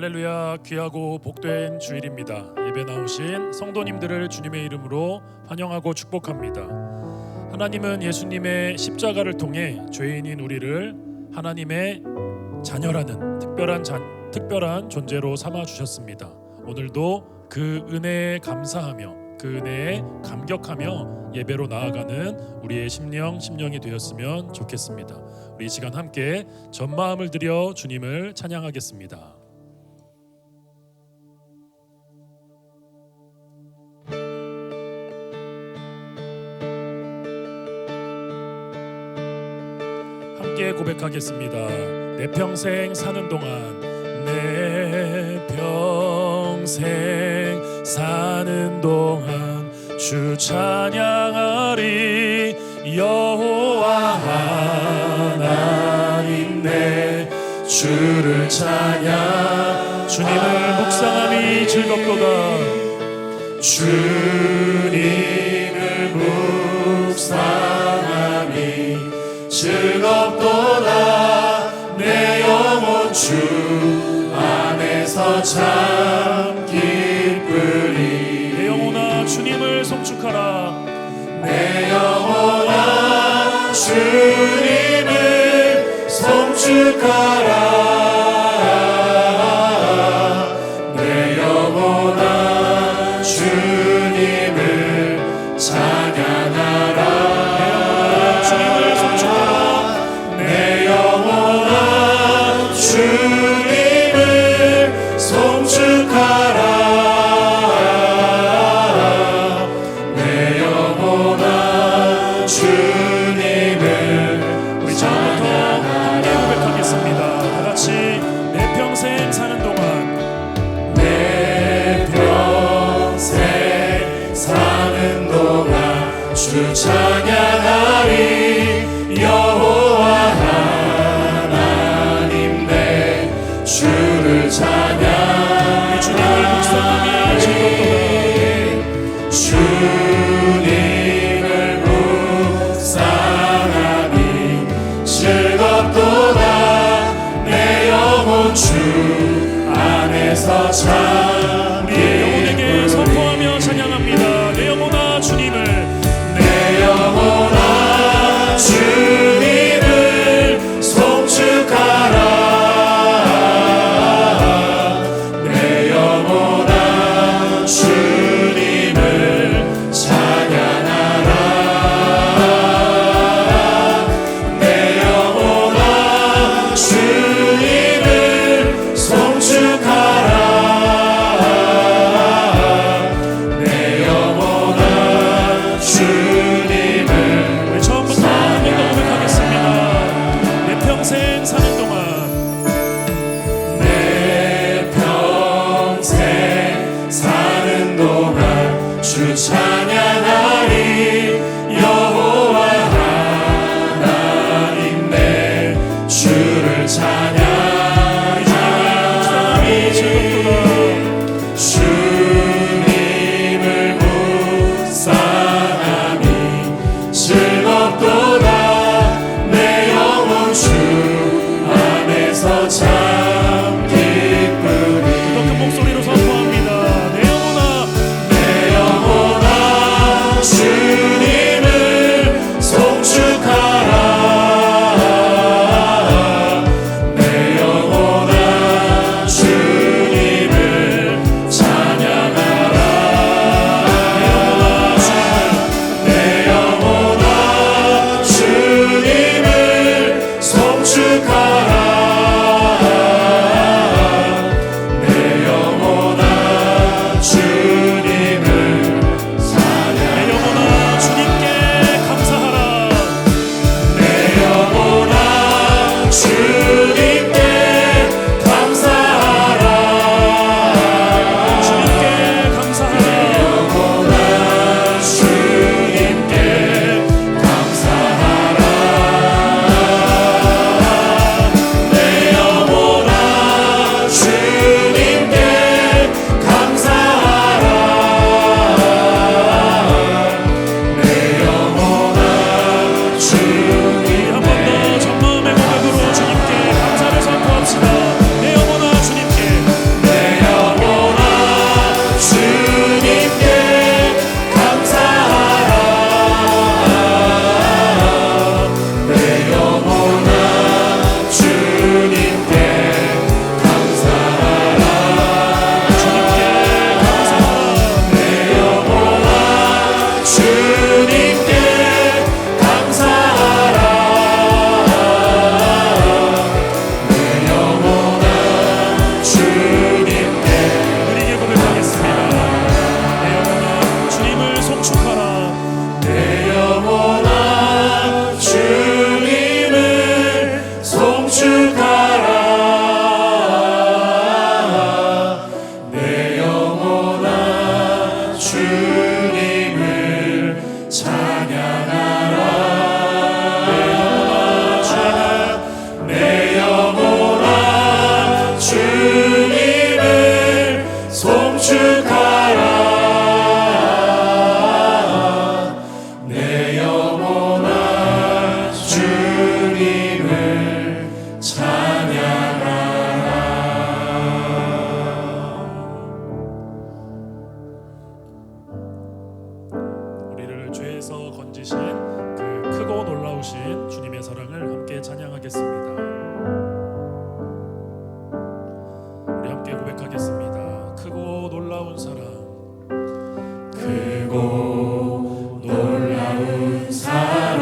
할렐루야, 귀하고 복된 주일입니다. 예배 나오신 성도님들을 주님의 이름으로 환영하고 축복합니다. 하나님은 예수님의 십자가를 통해 죄인인 우리를 하나님의 자녀라는 특별한 존재로 삼아 주셨습니다. 오늘도 그 은혜에 감사하며 그 은혜에 감격하며 예배로 나아가는 우리의 심령이 되었으면 좋겠습니다. 우리 이 시간 함께 전마음을 드려 주님을 찬양하겠습니다. 함께 고백하겠습니다. 내 평생 사는 동안, 내 평생 사는 동안 주 찬양하리. 여호와 하나님 내 주를 찬양. 주님을 묵상함이 즐겁도다. 주님을 묵상함이 즐겁도다. 내 영혼 주 안에서 참 기쁘리. 내 영혼아 주님을 송축하라. 내 영혼아 주님을 송축하라. 내 영혼아 주님을 찬양하라. 주님을 송축하라. 내 영혼아 주님을 우리 처음부터 함께 고백하겠습니다. 다같이 내 평생 사는 동안, 내 평생 사는 동안 주 찬양하리. 여호와 주를 찬양. 주님을 묵상함이 즐겁도다. 주님을 묵상함이 즐겁도다. 내 영혼 주 안에서 참 영혼에게 선포하며 찬양합니다. 내 영혼아 주님을, 내 영혼아 주님을 송축하라. 주님을 길에서 건지신 그 크고 놀라우신 주님의 사랑을 함께 찬양하겠습니다. 우리 함께 고백하겠습니다. 크고 놀라운 사랑, 크고 놀라운 사랑,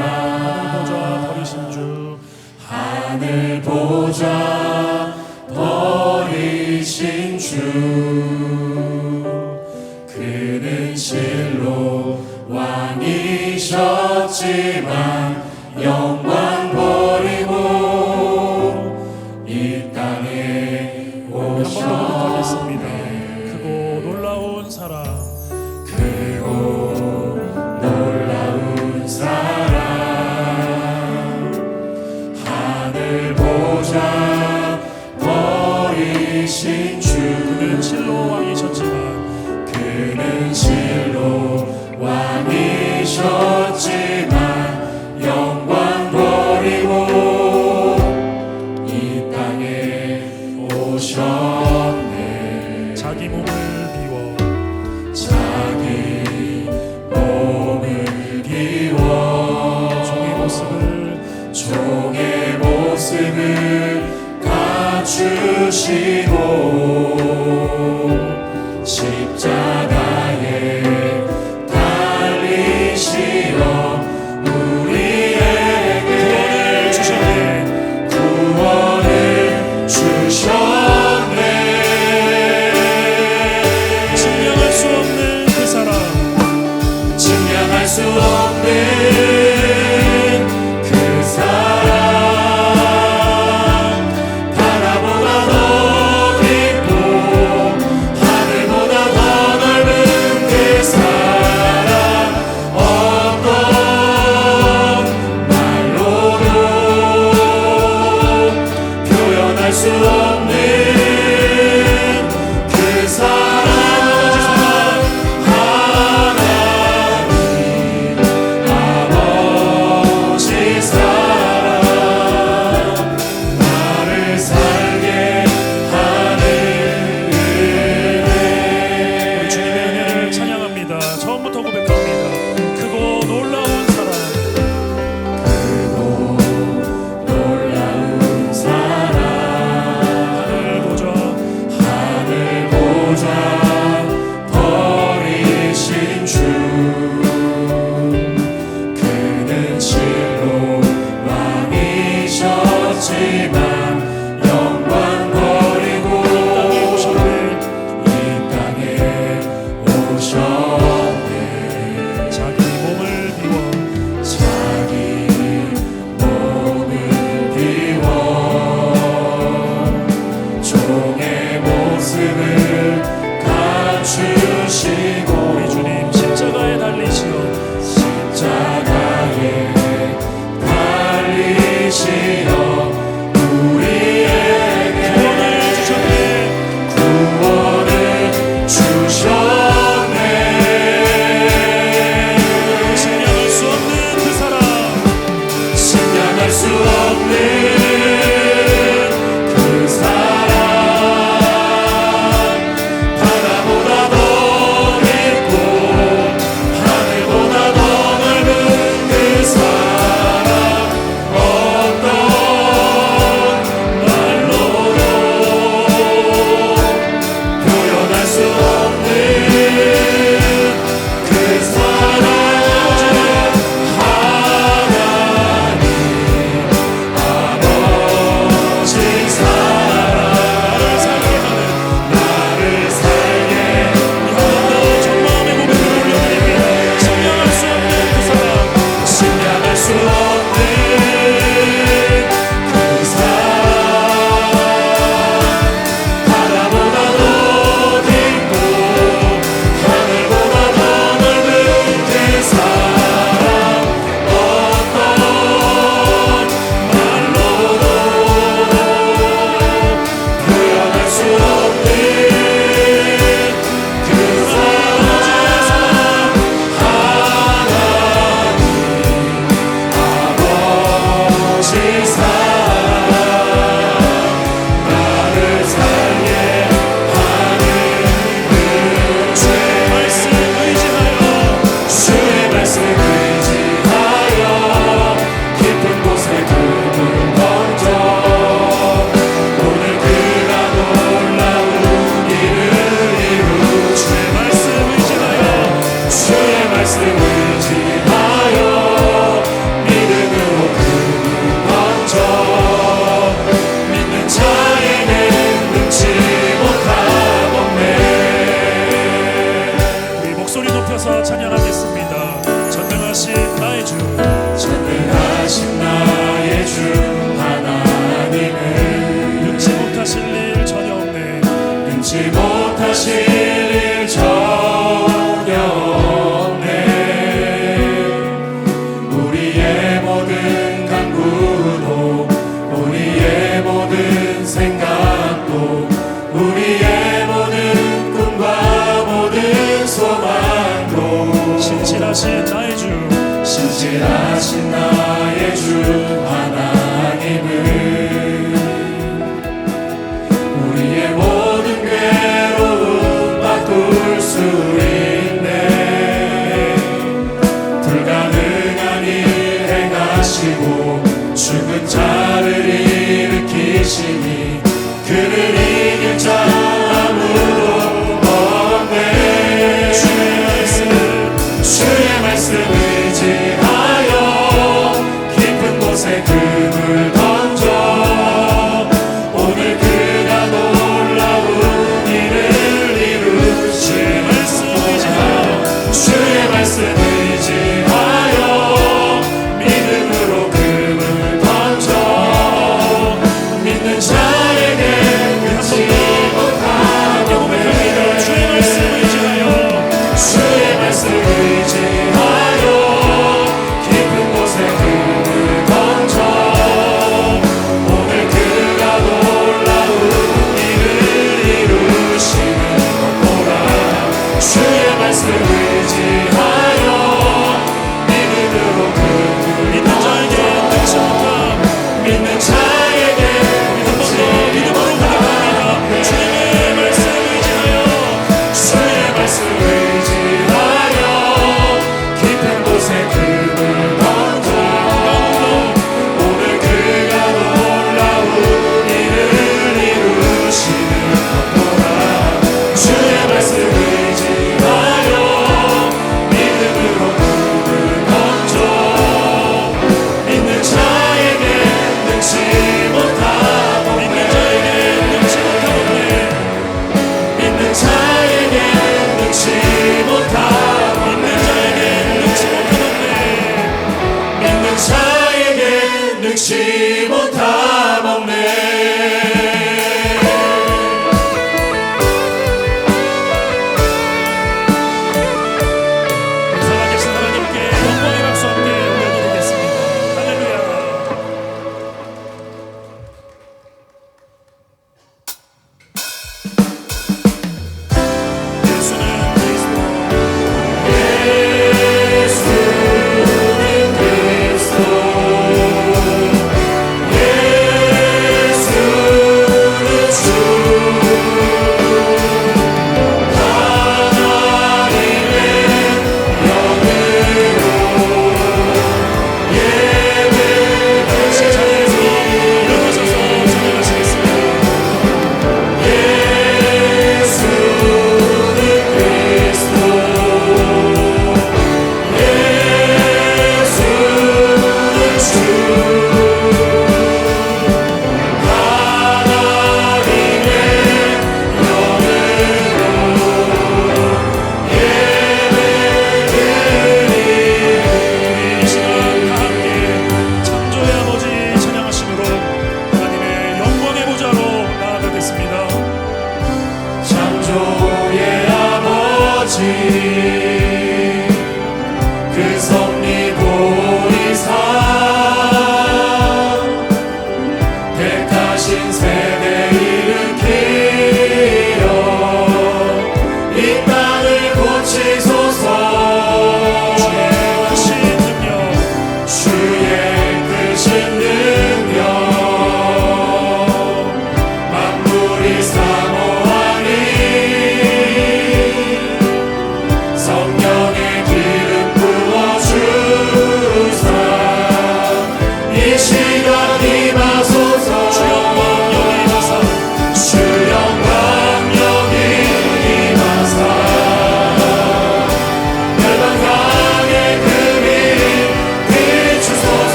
하늘 보좌 버리신 주, 그는 실로 왕이셨지만 영광 버리고 이 땅에 오셨네. 크고 놀라운 사랑, 크고 놀라운 사랑, 하늘 보좌 버리신 주, 그는 실로 왕이셨지만 그는 실로 왕이셨지만 영광 버리고 이 땅에 오셨네. 자기 몸을 비워 자기 몸을 비워 종의 모습을 갖추시고 십자가에 달리시어 우리에게 구원을 주셨네. 증명할 수 없는 그 사랑, 증명할 수 없는 그 사랑, 바다보다 더 깊고 하늘보다 더 넓은 그 사랑, 어떤 말로도 표현할 수 없는 그 사랑, 하나님 아버지 죽은 자를 일으키시니 그를 이길 자 아무도 없네. 주의 말씀 의지하여 깊은 곳에 금을 던져 오늘 그가 놀라운 일을 이루실 말씀 의지하여 주의 말씀 의지하여 믿음으로 금을 던져 믿는 자에게 끝이 못하고 주의 말씀 의지하여 주의 말씀 의지하여 깊은 곳에 금을 던져 오늘 그가 놀라운 일을 이루시는 것 보라. 주의 말씀 의지하여 믿음으로 금을 던져 믿는 자에게 끝이 못하고 주의 말씀 의지하여 주의 말씀 의지하여 깊은 곳에 금을 던져 오늘 그가 놀라운 일을 이루시는 것 보라. 주의 말씀 의지하여 믿음으로 금을 던져 믿는 자에게 능치 못하고 믿는 자에게 능치 못하고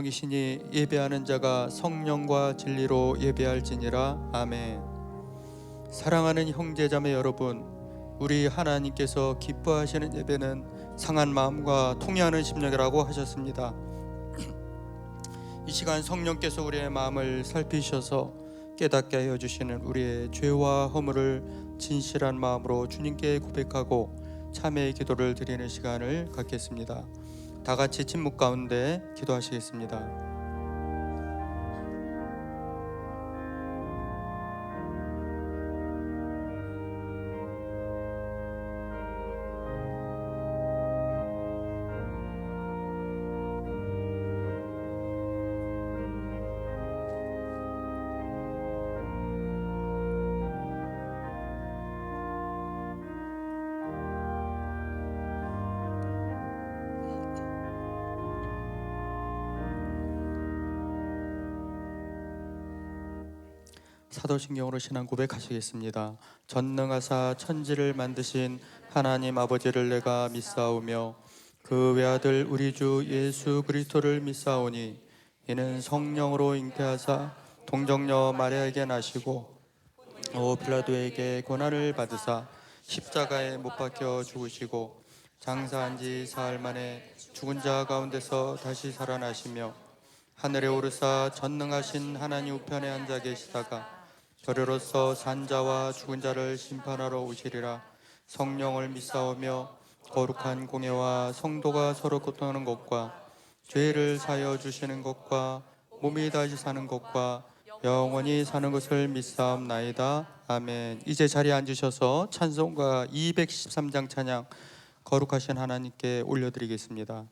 성령이시니 예배하는 자가 성령과 진리로 예배할지니라. 아멘. 사랑하는 형제자매 여러분, 우리 하나님께서 기뻐하시는 예배는 상한 마음과 통회하는 심령이라고 하셨습니다. 이 시간 성령께서 우리의 마음을 살피셔서 깨닫게 하여 주시는 우리의 죄와 허물을 진실한 마음으로 주님께 고백하고 참회의 기도를 드리는 시간을 갖겠습니다. 다 같이 침묵 가운데 기도하시겠습니다. 사도신경으로 신앙 고백하시겠습니다. 전능하사 천지를 만드신 하나님 아버지를 내가 믿사오며 그 외아들 우리 주 예수 그리스도를 믿사오니 이는 성령으로 잉태하사 동정녀 마리아에게 나시고 빌라도에게 고난을 받으사 십자가에 못 박혀 죽으시고 장사한 지 사흘 만에 죽은 자 가운데서 다시 살아나시며 하늘에 오르사 전능하신 하나님 우편에 앉아 계시다가 저리로서 산자와 죽은 자를 심판하러 오시리라. 성령을 믿사오며 거룩한 공예와 성도가 서로 고통하는 것과 죄를 사하여 주시는 것과 몸이 다시 사는 것과 영원히 사는 것을 믿사옵나이다. 아멘. 이제 자리에 앉으셔서 찬송가 213장 찬양 거룩하신 하나님께 올려드리겠습니다.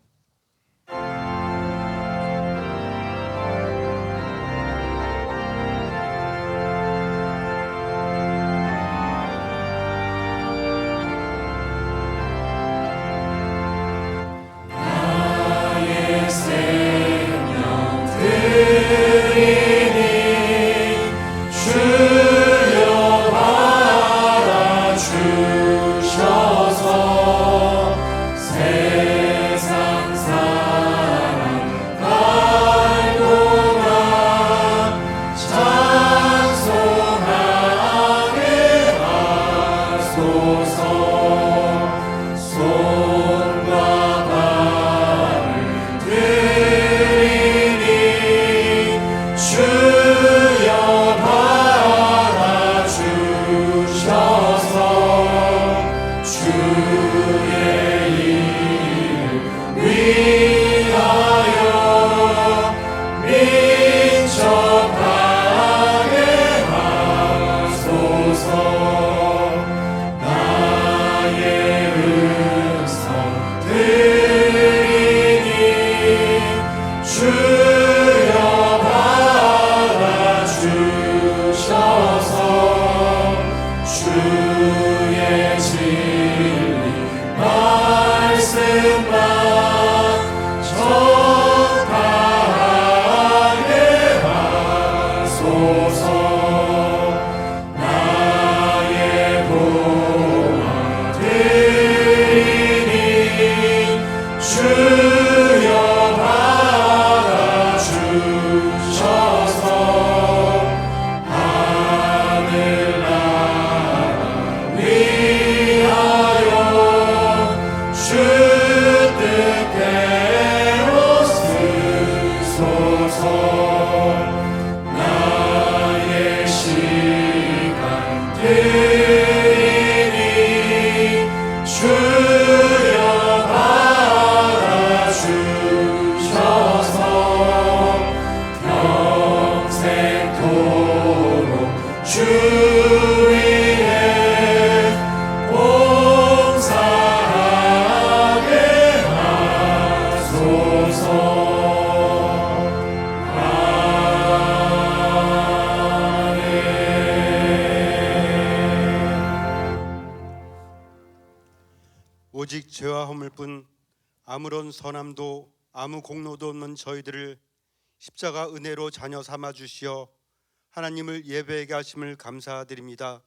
오직 죄와 허물뿐 아무런 선함도 아무 공로도 없는 저희들을 십자가 은혜로 자녀 삼아 주시어 하나님을 예배하게 하심을 감사드립니다.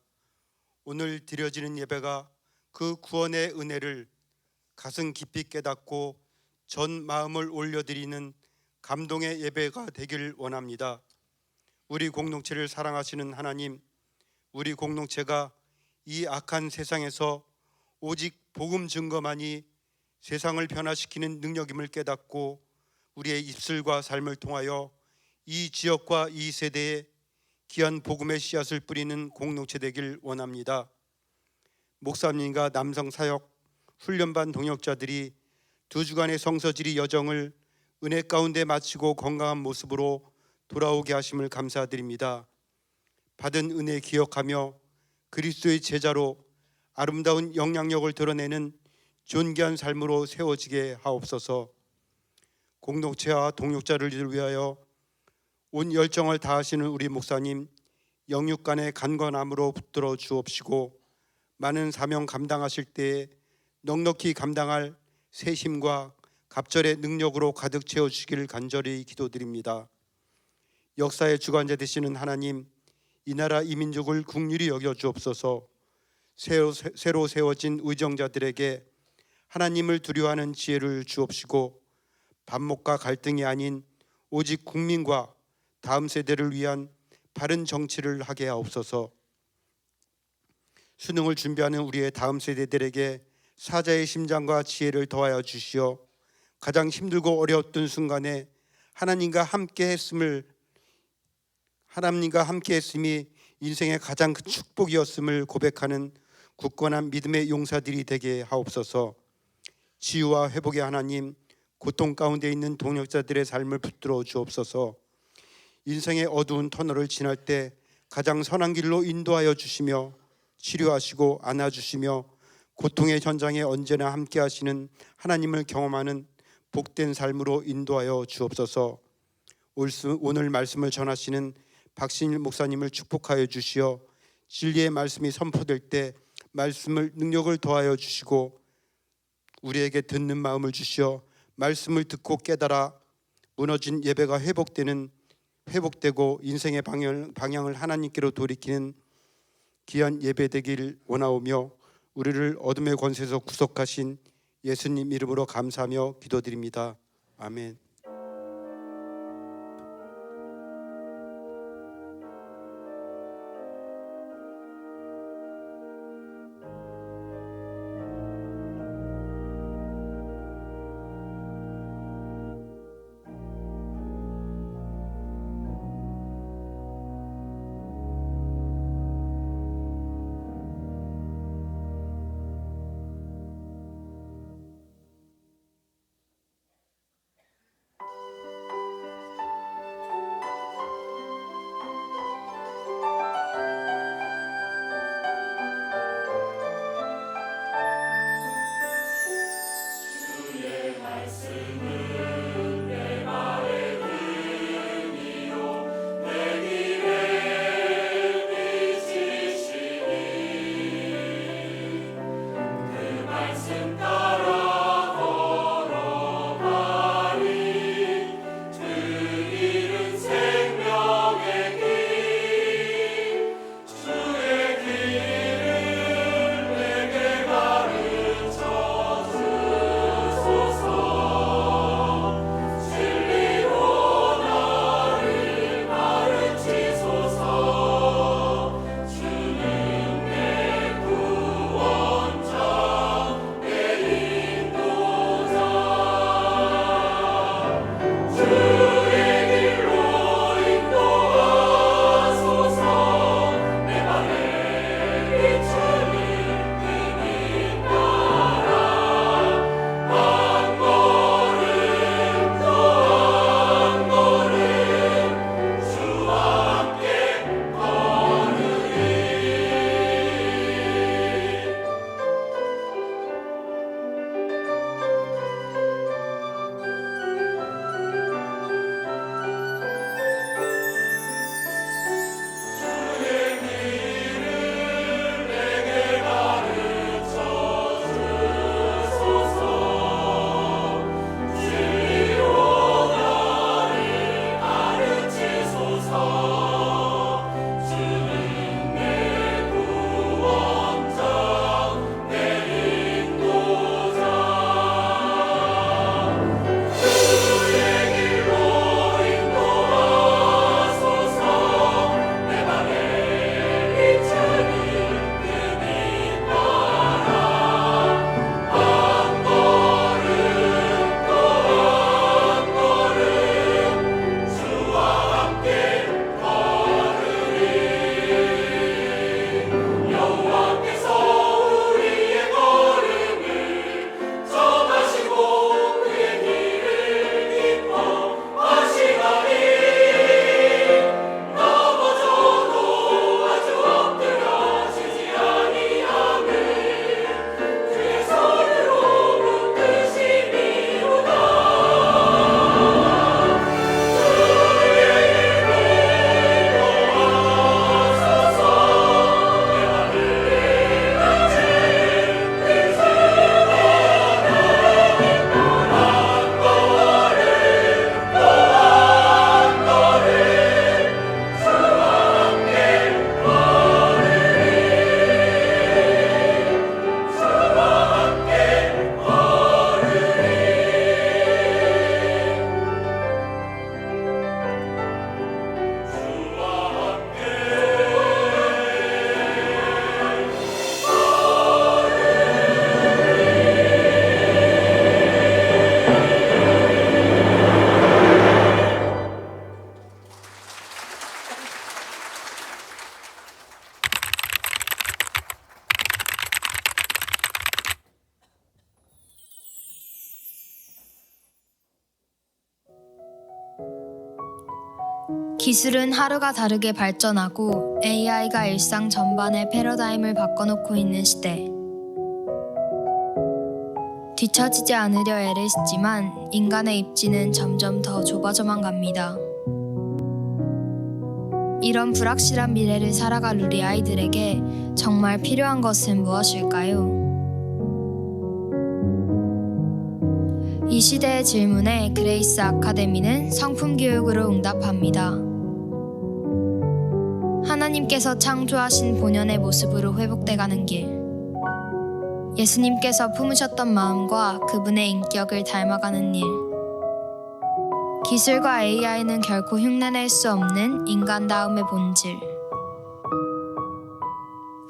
오늘 드려지는 예배가 그 구원의 은혜를 가슴 깊이 깨닫고 전 마음을 올려드리는 감동의 예배가 되길 원합니다. 우리 공동체를 사랑하시는 하나님, 우리 공동체가 이 악한 세상에서 오직 복음 증거만이 세상을 변화시키는 능력임을 깨닫고 우리의 입술과 삶을 통하여 이 지역과 이 세대에 귀한 복음의 씨앗을 뿌리는 공동체 되길 원합니다. 목사님과 남성 사역 훈련반 동역자들이 2주간의 성서지리 여정을 은혜 가운데 마치고 건강한 모습으로 돌아오게 하심을 감사드립니다. 받은 은혜 기억하며 그리스도의 제자로 아름다운 영향력을 드러내는 존귀한 삶으로 세워지게 하옵소서. 공동체와 동역자를 위하여 온 열정을 다하시는 우리 목사님 영육간의 간건함으로 붙들어 주옵시고 많은 사명 감당하실 때에 넉넉히 감당할 세심과 갑절의 능력으로 가득 채워주시기를 간절히 기도드립니다. 역사의 주관자 되시는 하나님, 이 나라 이 민족을 긍휼히 여겨 주옵소서. 새로 세워진 의정자들에게 하나님을 두려워하는 지혜를 주옵시고 반목과 갈등이 아닌 오직 국민과 다음 세대를 위한 바른 정치를 하게 하옵소서. 수능을 준비하는 우리의 다음 세대들에게 사자의 심장과 지혜를 더하여 주시어 가장 힘들고 어려웠던 순간에 하나님과 함께 했음이 인생의 가장 큰 축복이었음을 고백하는 굳건한 믿음의 용사들이 되게 하옵소서. 치유와 회복의 하나님, 고통 가운데 있는 동역자들의 삶을 붙들어 주옵소서. 인생의 어두운 터널을 지날 때 가장 선한 길로 인도하여 주시며 치료하시고 안아주시며 고통의 현장에 언제나 함께 하시는 하나님을 경험하는 복된 삶으로 인도하여 주옵소서. 오늘 말씀을 전하시는 박신일 목사님을 축복하여 주시어 진리의 말씀이 선포될 때 말씀을 능력을 더하여 주시고 우리에게 듣는 마음을 주시어 말씀을 듣고 깨달아 무너진 예배가 회복되고 인생의 방향을 하나님께로 돌이키는 귀한 예배 되길 원하오며 우리를 어둠의 권세에서 구속하신 예수님 이름으로 감사하며 기도드립니다. 아멘. 기술은 하루가 다르게 발전하고 AI가 일상 전반의 패러다임을 바꿔놓고 있는 시대. 뒤처지지 않으려 애를 쓰지만 인간의 입지는 점점 더 좁아져만 갑니다. 이런 불확실한 미래를 살아갈 우리 아이들에게 정말 필요한 것은 무엇일까요? 이 시대의 질문에 그레이스 아카데미는 성품 교육으로 응답합니다. 하나님께서 창조하신 본연의 모습으로 회복돼가는 길. 예수님께서 품으셨던 마음과 그분의 인격을 닮아가는 일. 기술과 AI는 결코 흉내낼 수 없는 인간다움의 본질.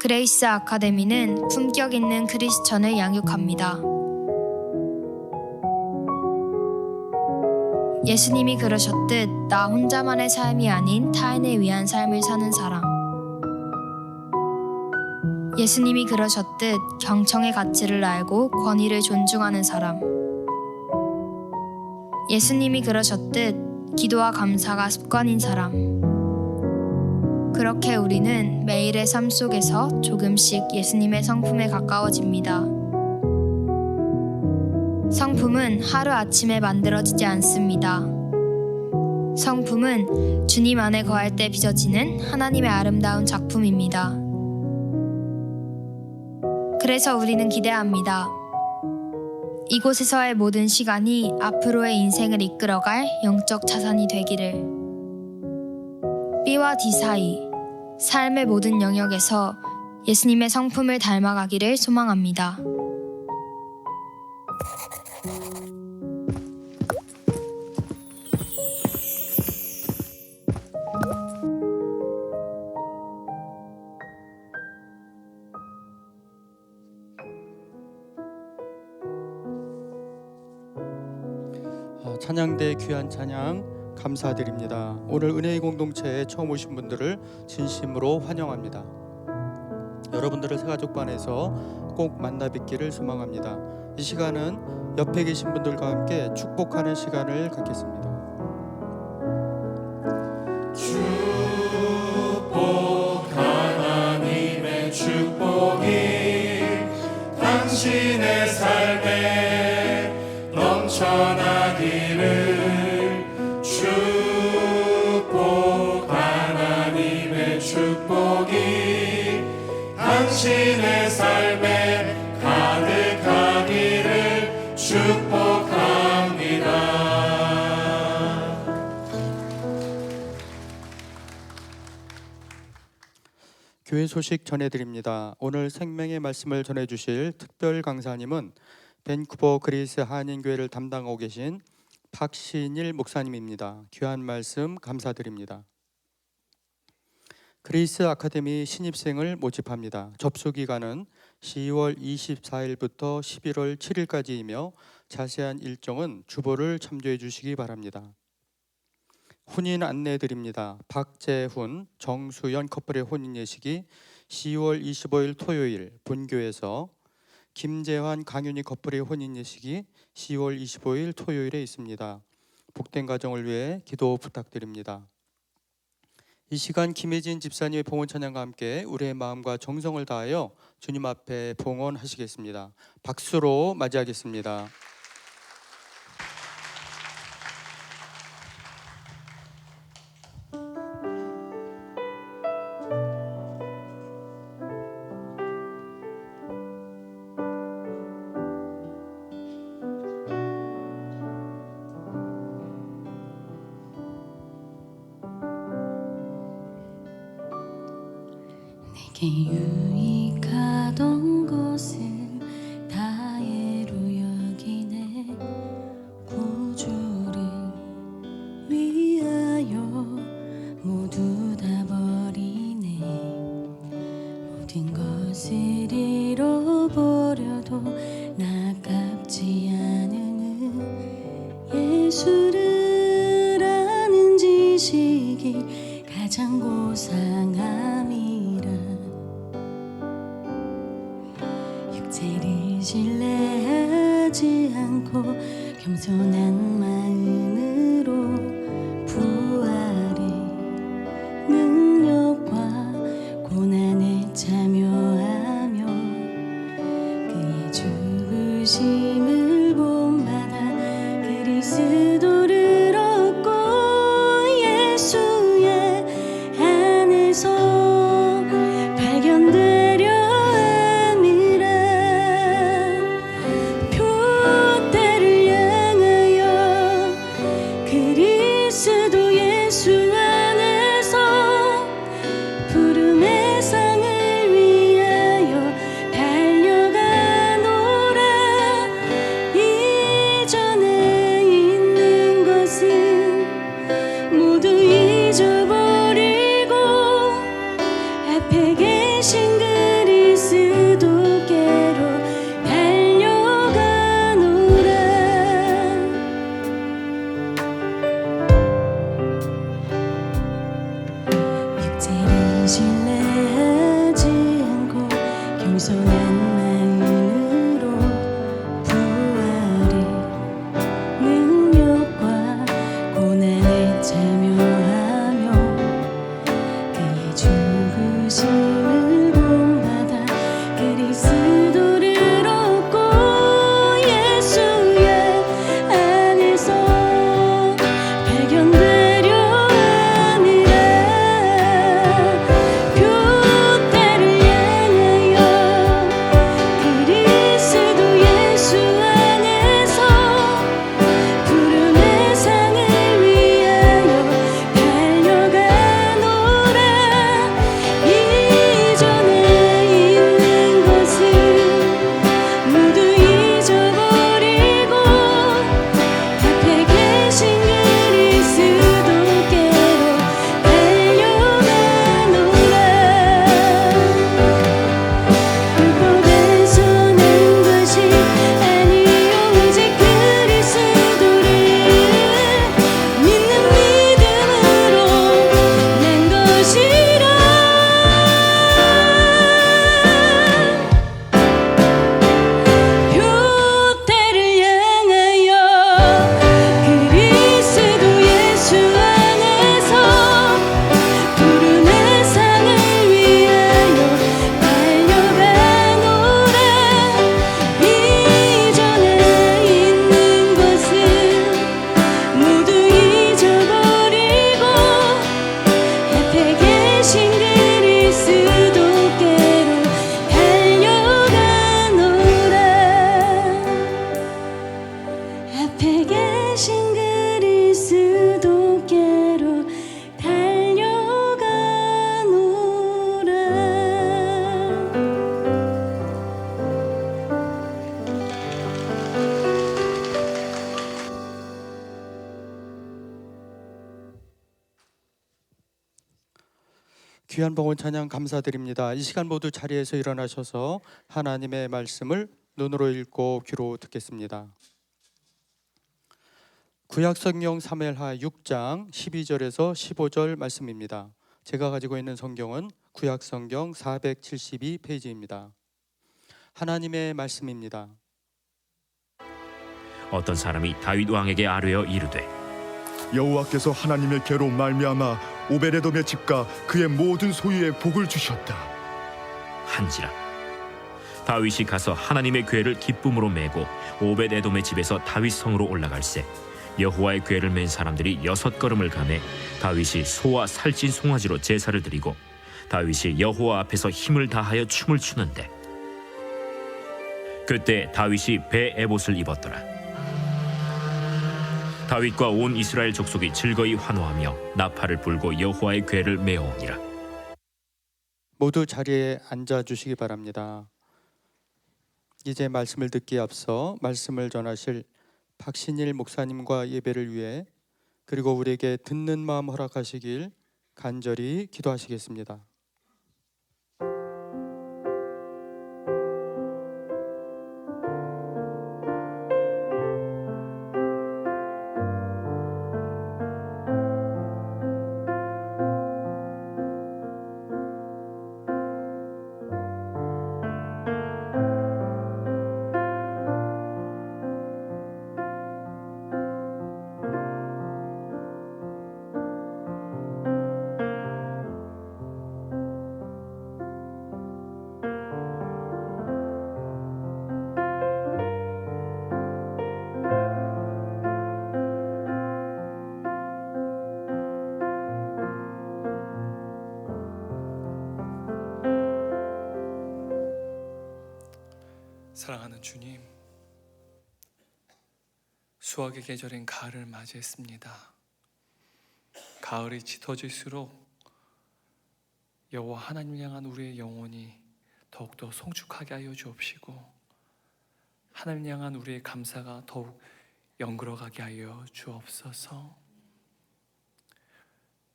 그레이스 아카데미는 품격 있는 크리스천을 양육합니다. 예수님이 그러셨듯 나 혼자만의 삶이 아닌 타인을 위한 삶을 사는 사람. 예수님이 그러셨듯 경청의 가치를 알고 권위를 존중하는 사람. 예수님이 그러셨듯 기도와 감사가 습관인 사람. 그렇게 우리는 매일의 삶 속에서 조금씩 예수님의 성품에 가까워집니다. 성품은 하루아침에 만들어지지 않습니다. 성품은 주님 안에 거할 때 빚어지는 하나님의 아름다운 작품입니다. 그래서 우리는 기대합니다. 이곳에서의 모든 시간이 앞으로의 인생을 이끌어갈 영적 자산이 되기를. B와 D 사이, 삶의 모든 영역에서 예수님의 성품을 닮아가기를 소망합니다. 찬양대 귀한 찬양 감사드립니다. 오늘 은혜의 공동체에 처음 오신 분들을 진심으로 환영합니다. 여러분들을 새가족반에서 꼭 만나 뵙기를 소망합니다. 이 시간은 옆에 계신 분들과 함께 축복하는 시간을 갖겠습니다. 축복 하나님의 축복이 당신의 삶에 넘쳐나기를. 축복 하나님의 축복이 당신의 삶에 가득하기를 축복합니다. 교회 소식 전해드립니다. 오늘 생명의 말씀을 전해주실 특별 강사님은 밴쿠버 그레이스 한인교회를 담당하고 계신 박신일 목사님입니다. 귀한 말씀 감사드립니다. 그레이스 아카데미 신입생을 모집합니다. 접수 기간은 10월 24일부터 11월 7일까지이며 자세한 일정은 주보를 참조해 주시기 바랍니다. 혼인 안내 드립니다. 박재훈, 정수연 커플의 혼인 예식이 10월 25일 토요일 본교에서, 김재환, 강윤희 커플의 혼인 예식이 10월 25일 토요일에 있습니다. 복된 가정을 위해 기도 부탁드립니다. 이 시간 김혜진 집사님의 봉헌 찬양과 함께 우리의 마음과 정성을 다하여 주님 앞에 봉헌하시겠습니다. 박수로 맞이하겠습니다. 내게 유익하던 것을 다해로 여기네. 구주를 위하여 모두 다 버리네. 모든 것을 잃어버려도 나깝지 않은 예수를 아는 지식이 가장 고상함이라. 육체를 신뢰하지 않고 겸손한 마음으로 부활을 예수의 안에서 발견되려 함이라. 표대를 향하여 그리스도 예수 안에서 푸름의 상을 위하여 달려가노라. 이전에 있는 것은 모두 잊어버리고 앞에 계신 그리스도께로 달려가노라. 육체를 신뢰하지 않고 겸손한 마음으로 부활의 능력과 고난에 참여하며 그의 죽으심을 본받아 그리스도를 얻고 예수의 안에서 발견되려 함이라. 표대를 향하여 그리스도 예수 안에서 푸름의 상을 위하여 달려가노라. 이전에 있는 것은 모두 잊어버리고 앞에 계신 그리스도께로 달려가노라. 율법에서 난 것이 아니요 오직 그리스도를 믿는 믿음으로 난 것이라. 표대를 향하여 그리스도 예수 안에서 푸른 세상을 위하여 달려가노라. 이전에 있는 것은 모두 잊어버리고 앞에 계신 그리스도께로 달려가노라. 앞에 계신 그리스도께로 달려가노라. 귀한 복은 찬양 감사드립니다. 이 시간 모두 자리에서 일어나셔서 하나님의 말씀을 눈으로 읽고 귀로 듣겠습니다. 구약성경 사무엘하 6장 12절에서 15절 말씀입니다. 제가 가지고 있는 성경은 구약성경 472페이지입니다. 하나님의 말씀입니다. 어떤 사람이 다윗 왕에게 아뢰어 이르되 여호와께서 하나님의 계로 말미암아 오베데돔의 집과 그의 모든 소유에 복을 주셨다. 한지라. 다윗이 가서 하나님의 궤를 기쁨으로 메고 오벳에돔의 집에서 다윗 성으로 올라갈새 여호와의 궤를 맨 사람들이 6걸음을 가매 다윗이 소와 살찐 송아지로 제사를 드리고 다윗이 여호와 앞에서 힘을 다하여 춤을 추는데 그때 다윗이 배 에봇을 입었더라. 다윗과 온 이스라엘 족속이 즐거이 환호하며 나팔을 불고 여호와의 궤를 메어오니라. 모두 자리에 앉아 주시기 바랍니다. 이제 말씀을 듣기에 앞서 말씀을 전하실 박신일 목사님과 예배를 위해 그리고 우리에게 듣는 마음 허락하시길 간절히 기도하시겠습니다. 사랑하는 주님, 수확의 계절인 가을을 맞이했습니다. 가을이 짙어질수록 여호와 하나님을 향한 우리의 영혼이 더욱더 성축하게 하여 주옵시고, 하나님을 향한 우리의 감사가 더욱 연그러가게 하여 주옵소서.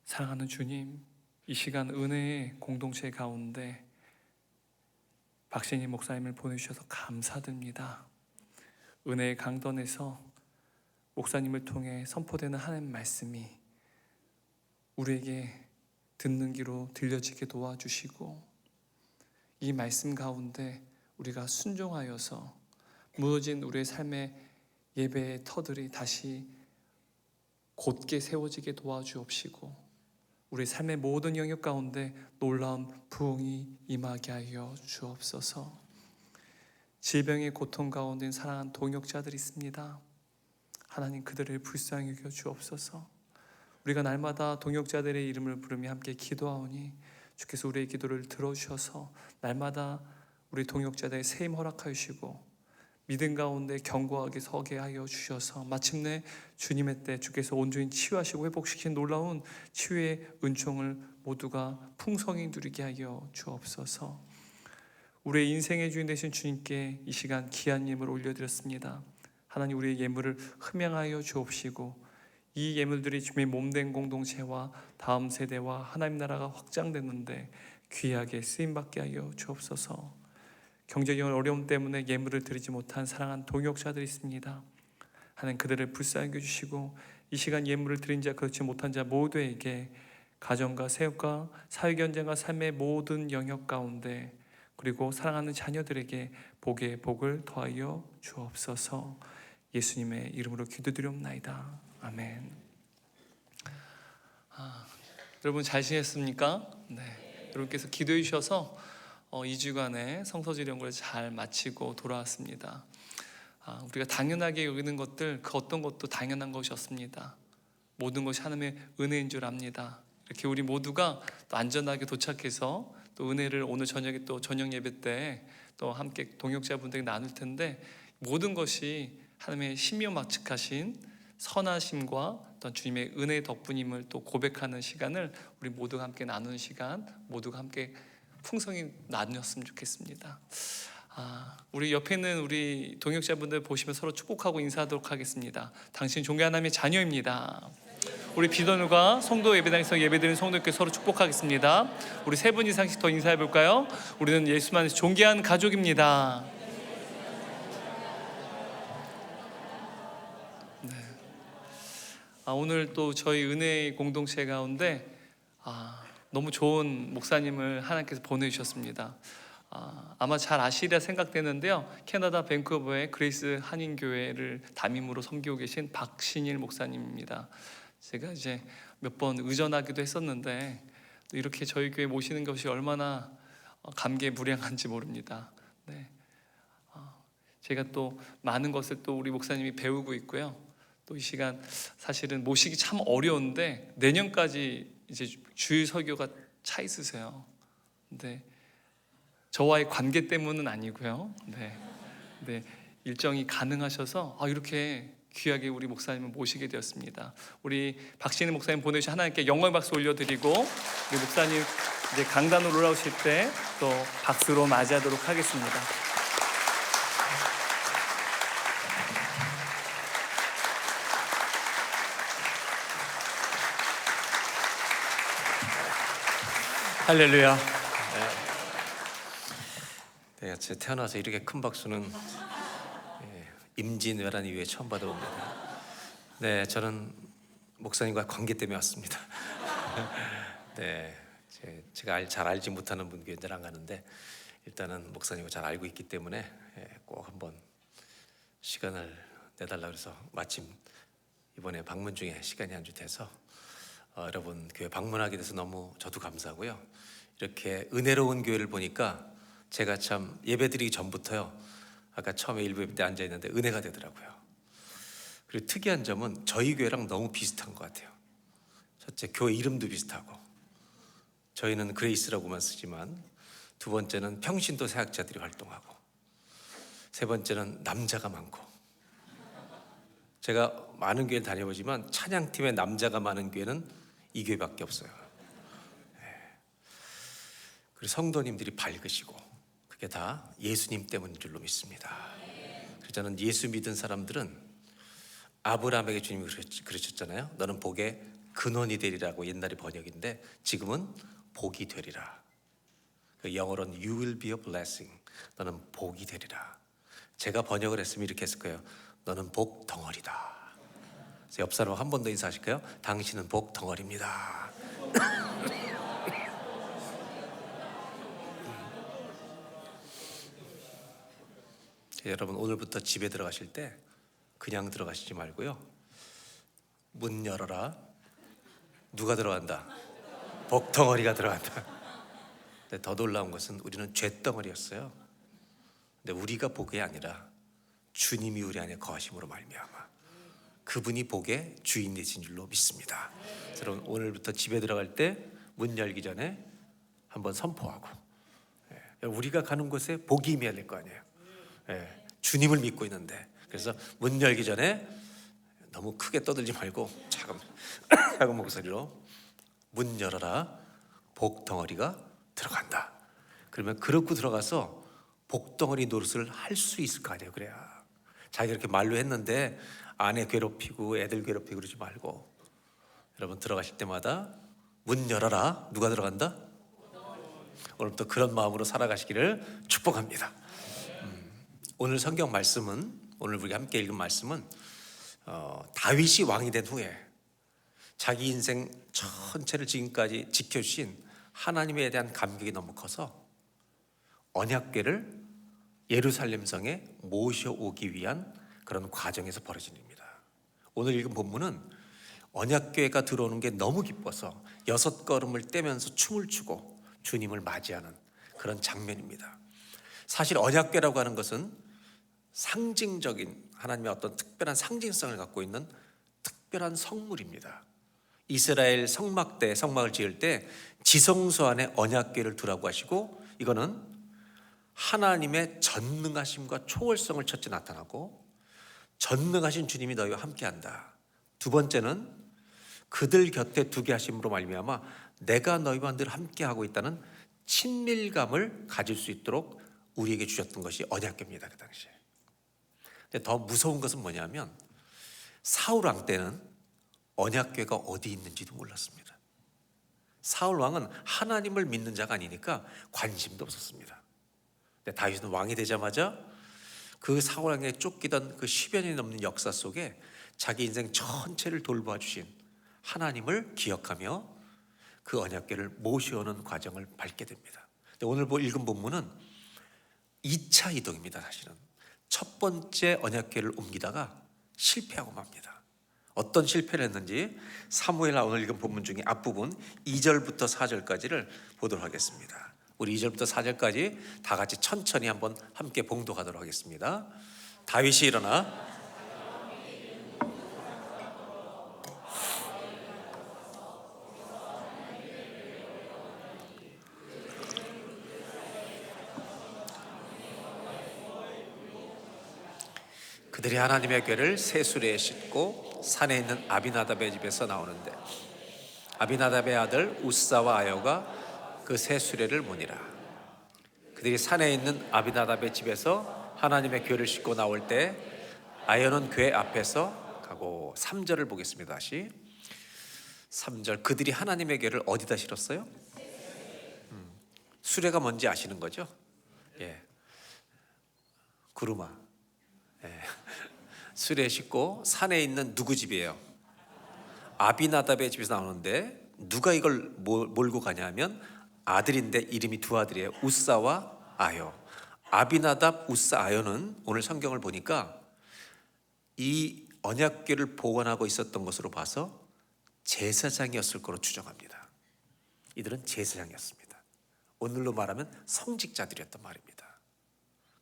사랑하는 주님, 이 시간 은혜의 공동체 가운데 박신희 목사님을 보내주셔서 감사드립니다. 은혜의 강단에서 목사님을 통해 선포되는 하나님의 말씀이 우리에게 듣는 귀로 들려지게 도와주시고, 이 말씀 가운데 우리가 순종하여서 무너진 우리의 삶의 예배의 터들이 다시 곧게 세워지게 도와주옵시고, 우리 삶의 모든 영역 가운데 놀라운 부흥이 임하게 하여 주옵소서. 질병의 고통 가운데 사랑하는 동역자들이 있습니다. 하나님, 그들을 불쌍히 여겨 주옵소서. 우리가 날마다 동역자들의 이름을 부르며 함께 기도하오니 주께서 우리의 기도를 들어주셔서 날마다 우리 동역자들의 세임 허락하여 주시고, 믿음 가운데 견고하게 서게 하여 주셔서 마침내 주님의 때 주께서 온전히 치유하시고 회복시킨 놀라운 치유의 은총을 모두가 풍성히 누리게 하여 주옵소서. 우리의 인생의 주인 되신 주님께 이 시간 귀한 예물을 올려드렸습니다. 하나님, 우리의 예물을 흠양하여 주옵시고, 이 예물들이 주님의 몸된 공동체와 다음 세대와 하나님 나라가 확장되는데 귀하게 쓰임받게 하여 주옵소서. 경제적인 어려움 때문에 예물을 드리지 못한 사랑한 동역자들이 있습니다. 하나님, 그들을 불쌍히 여겨주시고 이 시간 예물을 드린 자 그렇지 못한 자 모두에게 가정과 사역과 사회경제와 삶의 모든 영역 가운데, 그리고 사랑하는 자녀들에게 복의 복을 더하여 주옵소서. 예수님의 이름으로 기도드리옵나이다. 아멘. 여러분 잘 지냈습니까? 네. 여러분께서 기도해 주셔서 2주간의 성서질 연구를 잘 마치고 돌아왔습니다. 우리가 당연하게 여기는 것들, 그 어떤 것도 당연한 것이었습니다. 모든 것이 하나님의 은혜인 줄 압니다. 이렇게 우리 모두가 또 안전하게 도착해서 또 은혜를 오늘 저녁에 또 저녁 예배 때 또 함께 동역자분들에게 나눌 텐데, 모든 것이 하나님의 신묘막측하신 선하심과 또 주님의 은혜 덕분임을 또 고백하는 시간을 우리 모두가 함께 나누는 시간, 모두가 함께 풍성히 나누었으면 좋겠습니다. 우리 옆에 있는 우리 동역자분들 보시면 서로 축복하고 인사하도록 하겠습니다. 당신 존귀한 하나님의 자녀입니다. 우리 비전과 성도 예배당에서 예배드리는 성도께 서로 축복하겠습니다. 우리 3분 이상씩 더 인사해 볼까요? 우리는 예수만 안에서 존귀한 가족입니다. 네. 오늘 또 저희 은혜의 공동체 가운데 너무 좋은 목사님을 하나님께서 보내주셨습니다. 아마 잘 아시리라 생각되는데요, 캐나다 밴쿠버의 그레이스 한인교회를 담임으로 섬기고 계신 박신일 목사님입니다. 제가 이제 몇 번 의전하기도 했었는데 이렇게 저희 교회 모시는 것이 얼마나 감개무량한지 모릅니다. 네. 제가 또 많은 것을 또 우리 목사님이 배우고 있고요. 또 이 시간 사실은 모시기 참 어려운데 내년까지 이제 주일 설교가 차 있으세요. 근데 저와의 관계 때문은 아니고요. 네, 일정이 가능하셔서 이렇게 귀하게 우리 목사님을 모시게 되었습니다. 우리 박신희 목사님 보내주신 하나님께 영광의 박수 올려드리고, 우리 목사님 이제 강단으로 올라오실 때 또 박수로 맞이하도록 하겠습니다. 할렐루야. 네, 제가 태어나서 이렇게 큰 박수는 임진왜란 이후에 처음 받아봅니다. 네, 저는 목사님과 관계 때문에 왔습니다. 네, 제가 잘 알지 못하는 분 교회들 안 가는데 일단은 목사님을 잘 알고 있기 때문에 꼭 한번 시간을 내달라 그래서 마침 이번에 방문 중에 시간이 한 주 돼서 여러분 교회 방문하게 돼서 너무 저도 감사하고요. 이렇게 은혜로운 교회를 보니까 제가 참 예배드리기 전부터요, 아까 처음에 일부 예배 때 앉아있는데 은혜가 되더라고요. 그리고 특이한 점은 저희 교회랑 너무 비슷한 것 같아요. 첫째, 교회 이름도 비슷하고, 저희는 그레이스라고만 쓰지만 두 번째는 평신도 사역자들이 활동하고, 세 번째는 남자가 많고. 제가 많은 교회 다녀보지만 찬양팀에 남자가 많은 교회는 이 교회밖에 없어요. 그리고 성도님들이 밝으시고, 그게 다 예수님 때문인 줄로 믿습니다. 그래서 저는 예수 믿은 사람들은 아브라함에게 주님이 그러셨잖아요. 너는 복의 근원이 되리라고 옛날에 번역인데 지금은 복이 되리라. 그 영어로는 You will be a blessing. 너는 복이 되리라. 제가 번역을 했으면 이렇게 했을 거예요. 너는 복 덩어리다. 그래서 옆 사람 한 번 더 인사하실까요? 당신은 복 덩어리입니다. 여러분, 오늘부터 집에 들어가실 때 그냥 들어가시지 말고요. 문 열어라. 누가 들어간다? 복덩어리가 들어간다. 근데 더 놀라운 것은 우리는 죄덩어리였어요. 근데 우리가 복이 아니라 주님이 우리 안에 거하심으로 말미암아 그분이 복의 주인 되신 줄로 믿습니다. 여러분, 오늘부터 집에 들어갈 때 문 열기 전에 한번 선포하고, 우리가 가는 곳에 복이 임해야 될 거 아니에요. 주님을 믿고 있는데, 그래서 문 열기 전에 너무 크게 떠들지 말고 작은 목소리로 문 열어라. 복덩어리가 들어간다. 그러면 그렇고 들어가서 복덩어리 노릇을 할 수 있을 거 아니에요. 그래야 자기가 이렇게 말로 했는데 아내 괴롭히고 애들 괴롭히고 그러지 말고, 여러분 들어가실 때마다 문 열어라. 누가 들어간다? 오늘부터 그런 마음으로 살아가시기를 축복합니다. 오늘 성경 말씀은, 오늘 우리가 함께 읽은 말씀은 다윗이 왕이 된 후에 자기 인생 전체를 지금까지 지켜주신 하나님에 대한 감격이 너무 커서 언약궤를 예루살렘 성에 모셔오기 위한 그런 과정에서 벌어진 일입니다. 오늘 읽은 본문은 언약궤가 들어오는 게 너무 기뻐서 6걸음을 떼면서 춤을 추고 주님을 맞이하는 그런 장면입니다. 사실 언약궤라고 하는 것은 상징적인 하나님의 어떤 특별한 상징성을 갖고 있는 특별한 성물입니다. 이스라엘 성막을 지을 때 지성소 안에 언약궤를 두라고 하시고, 이거는 하나님의 전능하심과 초월성을 첫째 나타나고, 전능하신 주님이 너희와 함께한다. 두 번째는 그들 곁에 두게 하심으로 말미암아 내가 너희와 늘 함께하고 있다는 친밀감을 가질 수 있도록 우리에게 주셨던 것이 언약궤입니다. 그 당시에. 근데 더 무서운 것은 뭐냐면 사울 왕 때는 언약궤가 어디 있는지도 몰랐습니다. 사울 왕은 하나님을 믿는 자가 아니니까 관심도 없었습니다. 근데 다윗은 왕이 되자마자 그 사울 왕에 쫓기던 그 10여 년이 넘는 역사 속에 자기 인생 전체를 돌봐 주신 하나님을 기억하며 그 언약궤를 모셔오는 과정을 밟게 됩니다. 근데 오늘 읽은 본문은 2차 이동입니다. 사실은 첫 번째 언약궤를 옮기다가 실패하고 맙니다. 어떤 실패를 했는지 사무엘하 오늘 읽은 본문 중에 앞부분 2절부터 4절까지를 보도록 하겠습니다. 우리 2절부터 4절까지 다 같이 천천히 한번 함께 봉독하도록 하겠습니다. 다윗이 일어나 그들이 하나님의 궤를 새 수레에 싣고 산에 있는 아비나답의 집에서 나오는데 아비나답의 아들 우사와 아요가 그 새 수레를 모니라. 그들이 산에 있는 아비나답의 집에서 하나님의 궤를 싣고 나올 때 아요는 궤 앞에서 가고, 3절을 보겠습니다. 다시 3절, 그들이 하나님의 궤를 어디다 실었어요? 수레가 뭔지 아시는 거죠? 예, 구루마. 예. 수레에 싣고 산에 있는 누구 집이에요? 아비나답의 집에서 나오는데 누가 이걸 몰고 가냐면 아들인데 이름이 두 아들이에요. 우사와 아요. 아비나답, 우사, 아요는 오늘 성경을 보니까 이 언약궤를 보관하고 있었던 것으로 봐서 제사장이었을 거로 추정합니다. 이들은 제사장이었습니다. 오늘로 말하면 성직자들이었단 말입니다.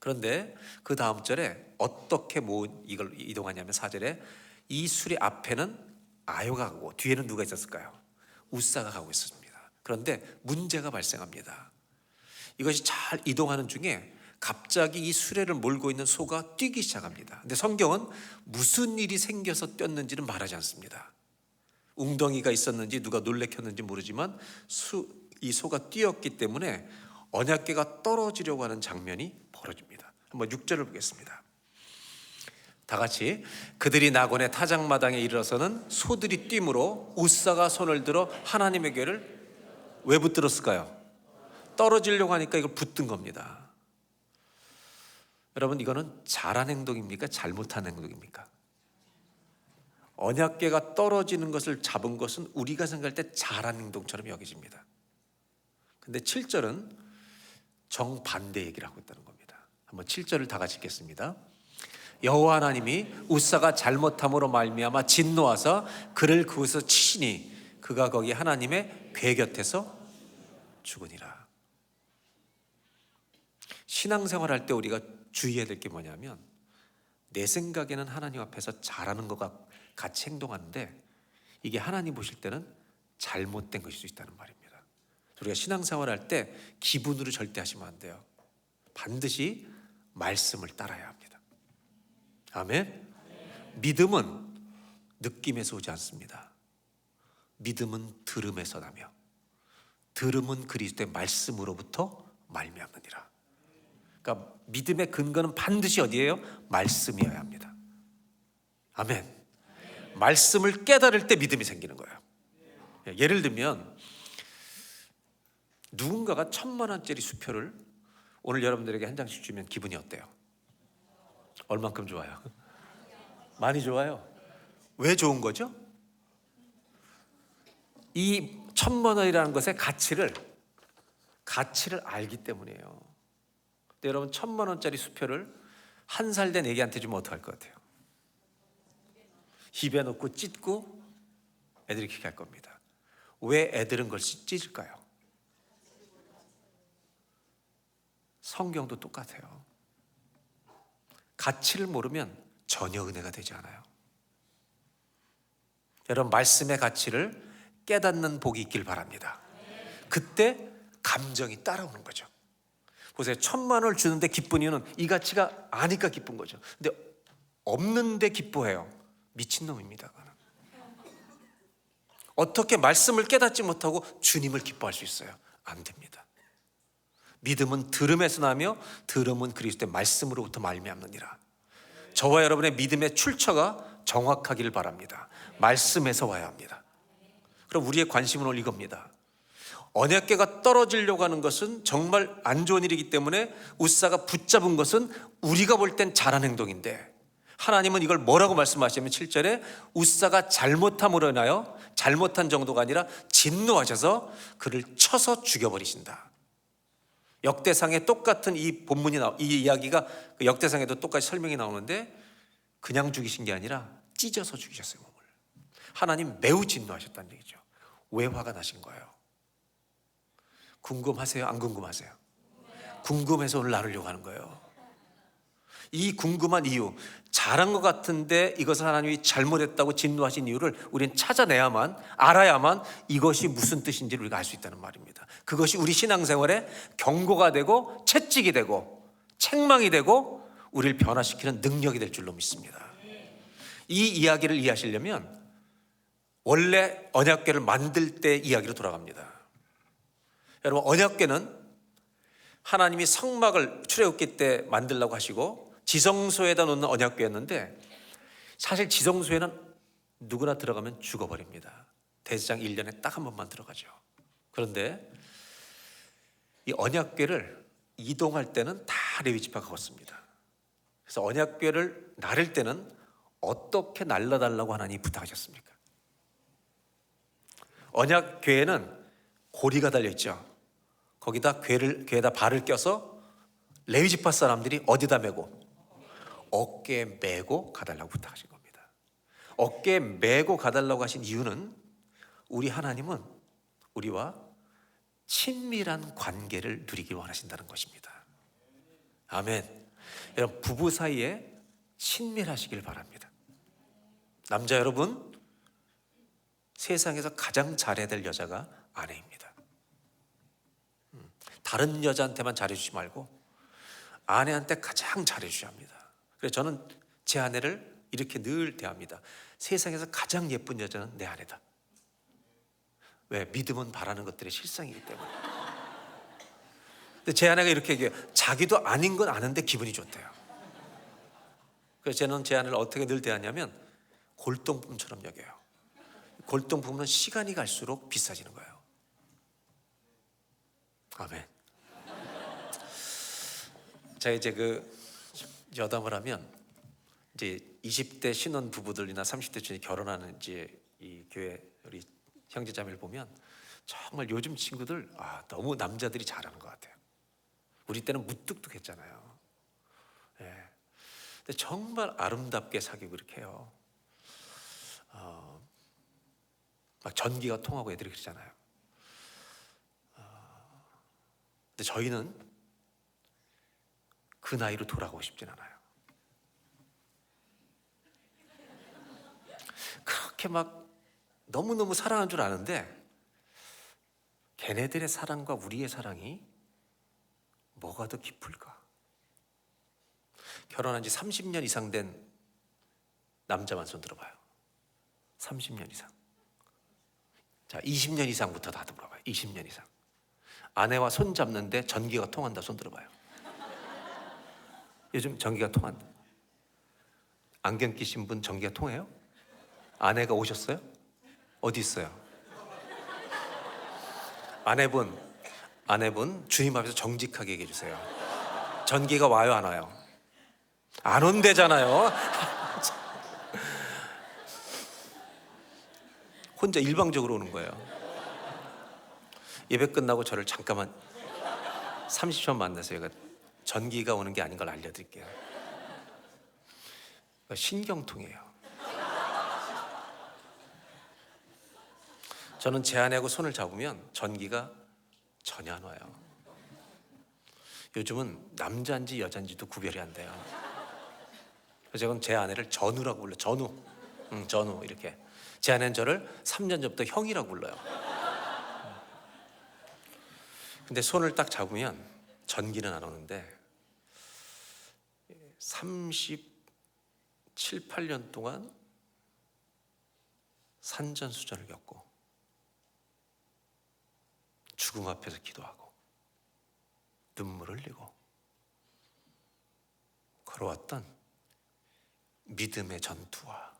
그런데 그 다음 절에 어떻게 이걸 이동하냐면 4절에 이 수레 앞에는 아요가 가고 뒤에는 누가 있었을까요? 우사가 가고 있었습니다. 그런데 문제가 발생합니다. 이것이 잘 이동하는 중에 갑자기 이 수레를 몰고 있는 소가 뛰기 시작합니다. 근데 성경은 무슨 일이 생겨서 뛰었는지는 말하지 않습니다. 웅덩이가 있었는지 누가 놀래켰는지 모르지만 이 소가 뛰었기 때문에 언약궤가 떨어지려고 하는 장면이 벌어집니다. 한번 6절을 보겠습니다. 다 같이 그들이 나곤의 타작마당에 이르러서는 소들이 뛰므로 우사가 손을 들어 하나님의 궤를 왜 붙들었을까요? 떨어지려고 하니까 이걸 붙든 겁니다. 여러분, 이거는 잘한 행동입니까? 잘못한 행동입니까? 언약궤가 떨어지는 것을 잡은 것은 우리가 생각할 때 잘한 행동처럼 여겨집니다. 근데 7절은 정반대 얘기를 하고 있다는 겁니다. 한번 7절을 다 같이 읽겠습니다. 여호와 하나님이 우사가 잘못함으로 말미암아 진노하사 그를 그곳에서 치시니 그가 거기 하나님의 궤 곁에서 죽으니라. 신앙생활할 때 우리가 주의해야 될 게 뭐냐면 내 생각에는 하나님 앞에서 잘하는 것과 같이 행동하는데 이게 하나님 보실 때는 잘못된 것일 수 있다는 말입니다. 우리가 신앙생활할 때 기분으로 절대 하시면 안 돼요. 반드시 말씀을 따라야 합니다. 아멘. 믿음은 느낌에서 오지 않습니다. 믿음은 들음에서 나며 들음은 그리스도의 말씀으로부터 말미암느니라. 그러니까 믿음의 근거는 반드시 어디예요? 말씀이어야 합니다. 아멘. 말씀을 깨달을 때 믿음이 생기는 거예요. 예를 들면 누군가가 1,000만 원짜리 수표를 오늘 여러분들에게 한 장씩 주면 기분이 어때요? 얼만큼 좋아요? 많이 좋아요. 왜 좋은 거죠? 이 1,000만 원이라는 것의 가치를 알기 때문이에요. 근데 여러분 1,000만 원짜리 수표를 1살 된 애기한테 주면 어떡할 것 같아요? 입에 넣고 찢고 애들이 그렇게 할 겁니다. 왜 애들은 그걸 찢을까요? 성경도 똑같아요. 가치를 모르면 전혀 은혜가 되지 않아요. 여러분 말씀의 가치를 깨닫는 복이 있길 바랍니다. 그때 감정이 따라오는 거죠. 보세요. 1,000만 원을 주는데 기쁜 이유는 이 가치가 아니까 기쁜 거죠. 근데 없는데 기뻐해요. 미친놈입니다. 어떻게 말씀을 깨닫지 못하고 주님을 기뻐할 수 있어요? 안 됩니다. 믿음은 들음에서 나며 들음은 그리스도의 말씀으로부터 말미암느니라. 저와 여러분의 믿음의 출처가 정확하기를 바랍니다. 말씀에서 와야 합니다. 그럼 우리의 관심은 오늘 이겁니다. 언약궤가 떨어지려고 하는 것은 정말 안 좋은 일이기 때문에 우사가 붙잡은 것은 우리가 볼 땐 잘한 행동인데 하나님은 이걸 뭐라고 말씀하시냐면 7절에 우사가 잘못함으로 인하여 잘못한 정도가 아니라 진노하셔서 그를 쳐서 죽여버리신다. 역대상에 똑같은 이 본문이 이 이야기가 역대상에도 똑같이 설명이 나오는데 그냥 죽이신 게 아니라 찢어서 죽이셨어요. 몸을. 하나님 매우 진노하셨다는 얘기죠. 왜 화가 나신 거예요? 궁금하세요? 안 궁금하세요? 궁금해서 오늘 나누려고 하는 거예요. 이 궁금한 이유, 잘한 것 같은데 이것을 하나님이 잘못했다고 진노하신 이유를 우리는 찾아내야만, 알아야만 이것이 무슨 뜻인지를 우리가 알 수 있다는 말입니다. 그것이 우리 신앙생활에 경고가 되고 채찍이 되고 책망이 되고 우리를 변화시키는 능력이 될 줄로 믿습니다. 이 이야기를 이해하시려면 원래 언약궤를 만들 때 이야기로 돌아갑니다. 여러분, 언약궤는 하나님이 성막을 출애굽기 때 만들라고 하시고 지성소에다 놓는 언약궤였는데 사실 지성소에는 누구나 들어가면 죽어버립니다. 대제사장 1년에 딱 한 번만 들어가죠. 그런데 이 언약궤를 이동할 때는 다 레위 지파가 걷습니다. 그래서 언약궤를 나를 때는 어떻게 날라달라고 하나님이 부탁하셨습니까? 언약궤에는 고리가 달려있죠. 거기다 궤에다 발을 껴서 레위 지파 사람들이 어디다 메고? 어깨에 메고 가달라고 부탁하신 겁니다. 어깨에 메고 가달라고 하신 이유는 우리 하나님은 우리와 친밀한 관계를 누리기 원하신다는 것입니다. 아멘. 여러분, 부부 사이에 친밀하시길 바랍니다. 남자 여러분, 세상에서 가장 잘해야 될 여자가 아내입니다. 다른 여자한테만 잘해주지 말고 아내한테 가장 잘해줘야 합니다. 그래서 저는 제 아내를 이렇게 늘 대합니다. 세상에서 가장 예쁜 여자는 내 아내다. 왜? 믿음은 바라는 것들의 실상이기 때문에. 근데 제 아내가 이렇게 얘기해요. 자기도 아닌 건 아는데 기분이 좋대요. 그래서 저는 제 아내를 어떻게 늘 대하냐면 골동품처럼 여겨요. 골동품은 시간이 갈수록 비싸지는 거예요. 아멘. 제가 이제 그 여담을 하면 이제 20대 신혼 부부들이나 30대 중에 결혼하는 이제 이 교회 우리 형제자매를 보면 정말 요즘 친구들 너무 남자들이 잘하는 것 같아요. 우리 때는 무뚝뚝했잖아요. 예. 근데 정말 아름답게 사귀고 그렇게 해요. 막 전기가 통하고 애들이 그러잖아요. 근데 저희는 그 나이로 돌아가고 싶진 않아요. 그렇게 막 너무너무 사랑한 줄 아는데 걔네들의 사랑과 우리의 사랑이 뭐가 더 깊을까? 결혼한 지 30년 이상 된 남자만 손 들어봐요. 30년 이상. 자, 20년 이상부터 다 물어봐요. 20년 이상. 아내와 손 잡는데 전기가 통한다 손 들어봐요. 요즘 전기가 통한다. 안경 끼신 분 전기가 통해요? 아내가 오셨어요? 어디 있어요? 아내분 주님 앞에서 정직하게 얘기해 주세요. 전기가 와요 안 와요? 안 온대잖아요. 혼자 일방적으로 오는 거예요. 예배 끝나고 저를 잠깐만 30초 만나서 제가 전기가 오는 게 아닌 걸 알려드릴게요. 신경통이에요. 저는 제 아내하고 손을 잡으면 전기가 전혀 안 와요. 요즘은 남자인지 여자인지도 구별이 안 돼요. 그래서 저는 제 아내를 전우라고 불러요. 전우 이렇게. 제 아내는 저를 3년 전부터 형이라고 불러요. 근데 손을 딱 잡으면 전기는 안 오는데 37, 8년 동안 산전수전을 겪고 죽음 앞에서 기도하고 눈물을 흘리고 걸어왔던 믿음의 전투와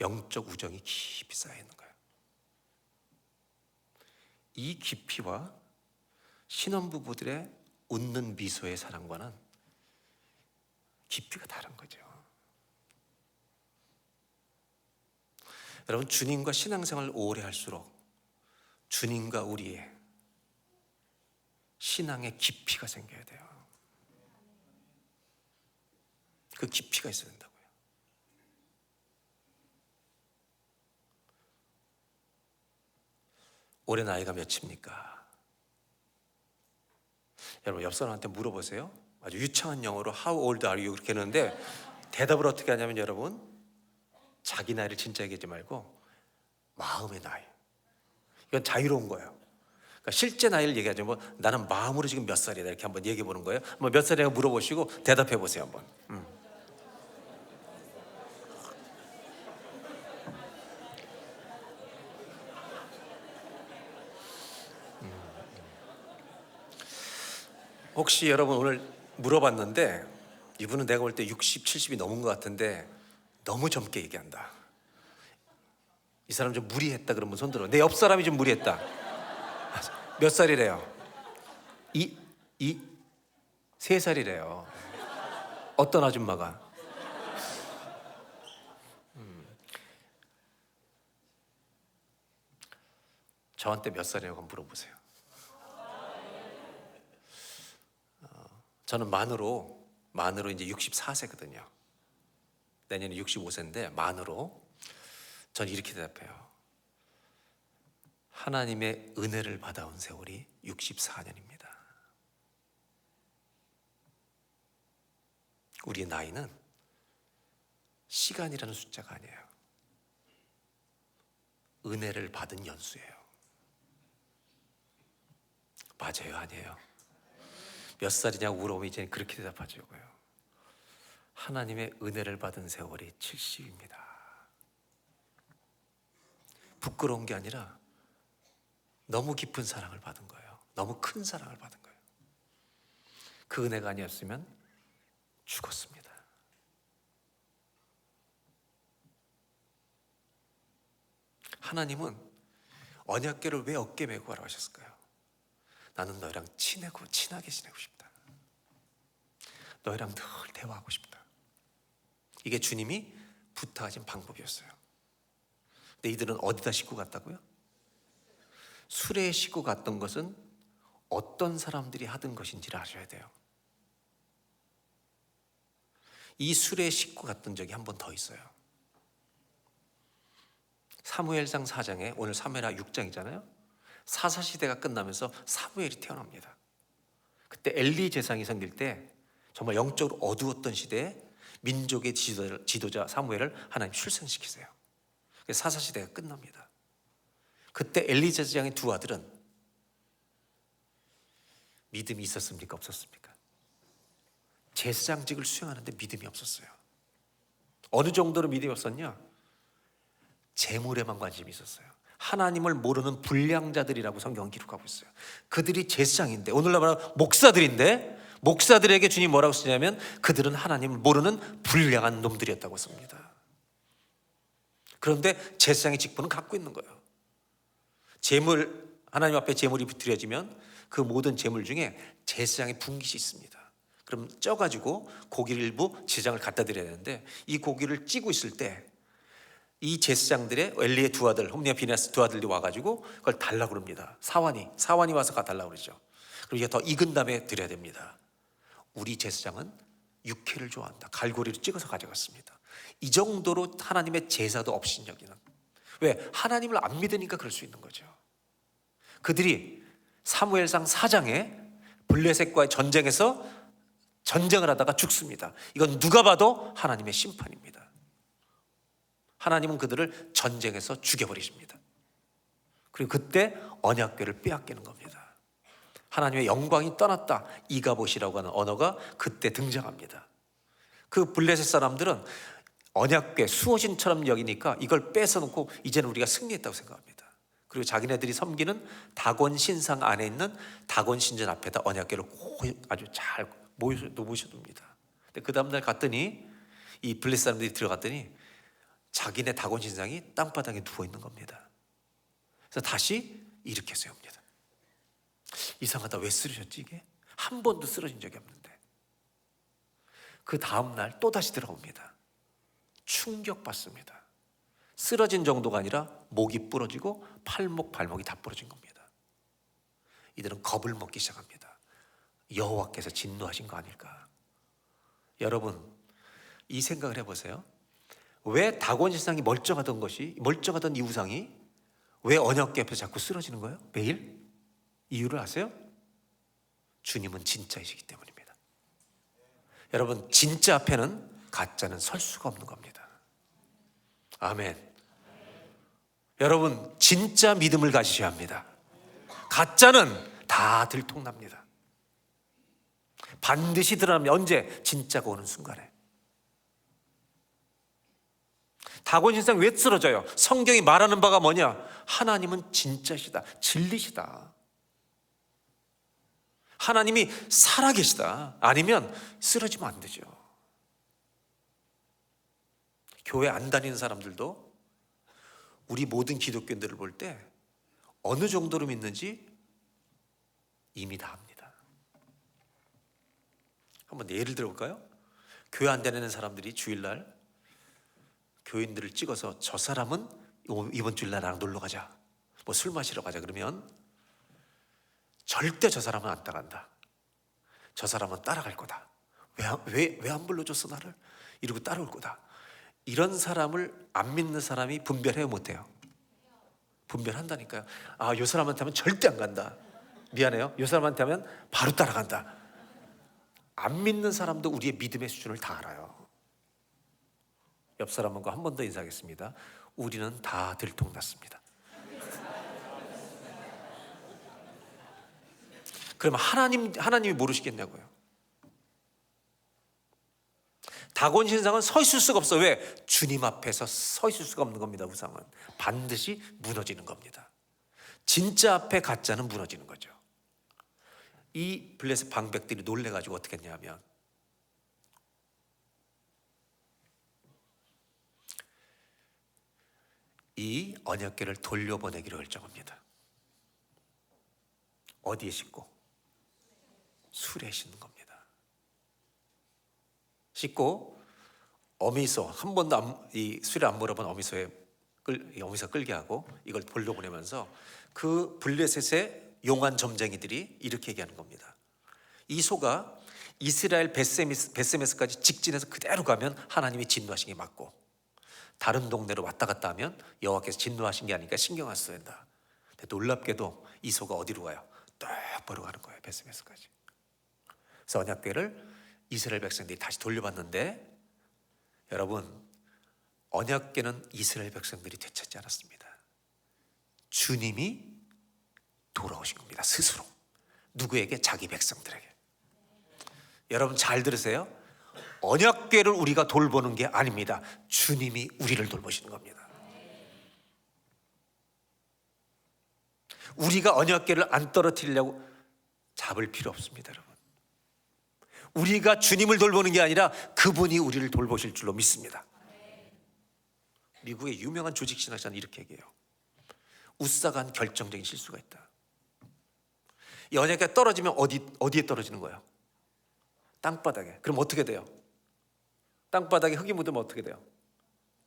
영적 우정이 깊이 쌓여 있는 거예요. 이 깊이와 신혼부부들의 웃는 미소의 사랑과는 깊이가 다른 거죠. 여러분, 주님과 신앙생활을 오래 할수록 주님과 우리의 신앙의 깊이가 생겨야 돼요. 그 깊이가 있어야 된다고요. 올해 나이가 몇입니까? 여러분, 옆 사람한테 물어보세요. 아주 유창한 영어로 How old are you? 그렇게 했는데 대답을 어떻게 하냐면 여러분, 자기 나이를 진짜 얘기하지 말고 마음의 나이. 이건 자유로운 거예요. 그러니까 실제 나이를 얘기하지 뭐 나는 마음으로 지금 몇 살이다 이렇게 한번 얘기해 보는 거예요. 한번 몇 살이라고 물어보시고 대답해 보세요 한번. 혹시 여러분 오늘 물어봤는데 이분은 내가 볼 때 60, 70이 넘은 것 같은데 너무 젊게 얘기한다. 이 사람 좀 무리했다 그러면 손 들어. 내 옆 사람이 좀 무리했다. 몇 살이래요? 3살이래요. 어떤 아줌마가? 저한테 몇 살이냐고 물어보세요. 저는 만으로 이제 64세거든요. 내년에 65세인데 만으로 저는 이렇게 대답해요. 하나님의 은혜를 받아온 세월이 64년입니다. 우리의 나이는 시간이라는 숫자가 아니에요. 은혜를 받은 연수예요. 맞아요, 아니에요? 몇 살이냐고 물어보면 이제는 그렇게 대답하려고요. 하나님의 은혜를 받은 세월이 70입니다. 부끄러운 게 아니라 너무 깊은 사랑을 받은 거예요. 너무 큰 사랑을 받은 거예요. 그 은혜가 아니었으면 죽었습니다. 하나님은 언약궤를 왜 어깨 메고 가라고 하셨을까요? 나는 너희랑 친하게 지내고 싶다. 너희랑 늘 대화하고 싶다. 이게 주님이 부탁하신 방법이었어요. 근데 이들은 어디다 싣고 갔다고요? 술에 싣고 갔던 것은 어떤 사람들이 하던 것인지를 아셔야 돼요. 이 술에 싣고 갔던 적이 한 번 더 있어요. 사무엘상 4장에 오늘 사무엘하 6장이잖아요. 사사시대가 끝나면서 사무엘이 태어납니다. 그때 엘리 제사장이 생길 때 정말 영적으로 어두웠던 시대에 민족의 지도자 사무엘을 하나님 출생시키세요. 그래서 사사시대가 끝납니다. 그때 엘리 제사장의 두 아들은 믿음이 있었습니까? 없었습니까? 제사장직을 수행하는데 믿음이 없었어요. 어느 정도로 믿음이 없었냐? 재물에만 관심이 있었어요. 하나님을 모르는 불량자들이라고 성경은 기록하고 있어요. 그들이 제사장인데, 오늘날 말하면 목사들인데, 목사들에게 주님 뭐라고 쓰냐면 그들은 하나님을 모르는 불량한 놈들이었다고 씁니다. 그런데 제사장의 직분은 갖고 있는 거예요. 하나님 앞에 제물이 드려지면 그 모든 제물 중에 제사장의 분깃이 있습니다. 그럼 쪄가지고 고기를 일부 제사장을 갖다 드려야 되는데, 이 고기를 찌고 있을 때 이 제사장들의 엘리의 두 아들, 홈리와 비나스 두 아들이 와가지고 그걸 달라고 그럽니다. 사환이 와서 달라고 그러죠. 그리고 이게 더 익은 다음에 드려야 됩니다. 우리 제사장은 육회를 좋아한다. 갈고리를 찍어서 가져갔습니다. 이 정도로 하나님의 제사도 없인 여기는. 왜? 하나님을 안 믿으니까 그럴 수 있는 거죠. 그들이 사무엘상 4장에 블레셋과의 전쟁에서 전쟁을 하다가 죽습니다. 이건 누가 봐도 하나님의 심판입니다. 하나님은 그들을 전쟁에서 죽여버리십니다. 그리고 그때 언약궤를 빼앗기는 겁니다. 하나님의 영광이 떠났다. 이가봇이라고 하는 언어가 그때 등장합니다. 그 블레셋 사람들은 언약궤 수호신처럼 여기니까 이걸 뺏어놓고 이제는 우리가 승리했다고 생각합니다. 그리고 자기네들이 섬기는 다곤 신상 안에 있는 다곤 신전 앞에다 언약궤를 아주 잘 모셔둡니다. 근데 그 다음날 갔더니 이 블레셋 사람들이 들어갔더니 자기네 다곤 신상이 땅바닥에 누워 있는 겁니다. 그래서 다시 일으켜 세웁니다. 이상하다. 왜 쓰러졌지 이게? 한 번도 쓰러진 적이 없는데. 그 다음날 또 다시 들어옵니다. 충격받습니다. 쓰러진 정도가 아니라 목이 부러지고 발목이 다 부러진 겁니다. 이들은 겁을 먹기 시작합니다. 여호와께서 진노하신 거 아닐까? 여러분, 이 생각을 해보세요. 왜 다곤 신상이 멀쩡하던 이 우상이 왜 언약궤 앞에서 자꾸 쓰러지는 거예요? 매일? 이유를 아세요? 주님은 진짜이시기 때문입니다. 여러분, 진짜 앞에는 가짜는 설 수가 없는 겁니다. 아멘. 여러분, 진짜 믿음을 가지셔야 합니다. 가짜는 다 들통납니다. 반드시 드러납니다. 언제? 진짜가 오는 순간에. 다곤 신상 왜 쓰러져요? 성경이 말하는 바가 뭐냐? 하나님은 진짜시다. 진리시다. 하나님이 살아계시다. 아니면 쓰러지면 안 되죠. 교회 안 다니는 사람들도 우리 모든 기독교인들을 볼 때 어느 정도로 믿는지 이미 다 압니다. 한번 예를 들어볼까요? 교회 안 다니는 사람들이 주일날 교인들을 찍어서 저 사람은 이번 주일날 나랑 놀러 가자, 뭐 술 마시러 가자 그러면 절대 저 사람은 안 따라간다. 저 사람은 따라갈 거다. 왜 안 불러줬어 나를? 이러고 따라올 거다. 이런 사람을 안 믿는 사람이 분별해요, 못해요? 분별한다니까요. 아, 요 사람한테 하면 절대 안 간다. 미안해요. 요 사람한테 하면 바로 따라간다. 안 믿는 사람도 우리의 믿음의 수준을 다 알아요. 옆 사람과 한 번 더 인사하겠습니다. 우리는 다 들통났습니다. 그러면 하나님이 모르시겠냐고요. 다곤 신상은 서 있을 수가 없어. 왜? 주님 앞에서 서 있을 수가 없는 겁니다. 우상은 반드시 무너지는 겁니다. 진짜 앞에 가짜는 무너지는 거죠. 이 블레셋 방백들이 놀래가지고 어떻게 했냐면 이 언약궤를 돌려보내기로 결정합니다. 어디에 싣고? 술에 싣는 겁니다. 싣고 어미소, 한 번도 이 술에 안 물어본 어미소 끌게 하고 이걸 돌려보내면서 그 블레셋의 용한 점쟁이들이 이렇게 얘기하는 겁니다. 이 소가 이스라엘 베세메스까지 직진해서 그대로 가면 하나님이 진노하신 게 맞고, 다른 동네로 왔다 갔다 하면 여호와께서 진노하신 게 아니니까 신경 안 써야 된다. 근데 놀랍게도 이 소가 어디로 가요? 똑바로 가는 거예요. 베세메스까지. 그래서 언약궤를 이스라엘 백성들이 다시 돌려받는데, 여러분, 언약궤는 이스라엘 백성들이 되찾지 않았습니다. 주님이 돌아오신 겁니다. 스스로. 누구에게? 자기 백성들에게. 여러분 잘 들으세요. 언약궤를 우리가 돌보는 게 아닙니다. 주님이 우리를 돌보시는 겁니다. 우리가 언약궤를 안 떨어뜨리려고 잡을 필요 없습니다, 여러분. 우리가 주님을 돌보는 게 아니라 그분이 우리를 돌보실 줄로 믿습니다. 미국의 유명한 조직 신학자는 이렇게 얘기해요. 우사가 한 결정적인 실수가 있다. 이 언약궤가 떨어지면 어디에 떨어지는 거예요? 땅바닥에. 그럼 어떻게 돼요? 땅바닥에 흙이 묻으면 어떻게 돼요?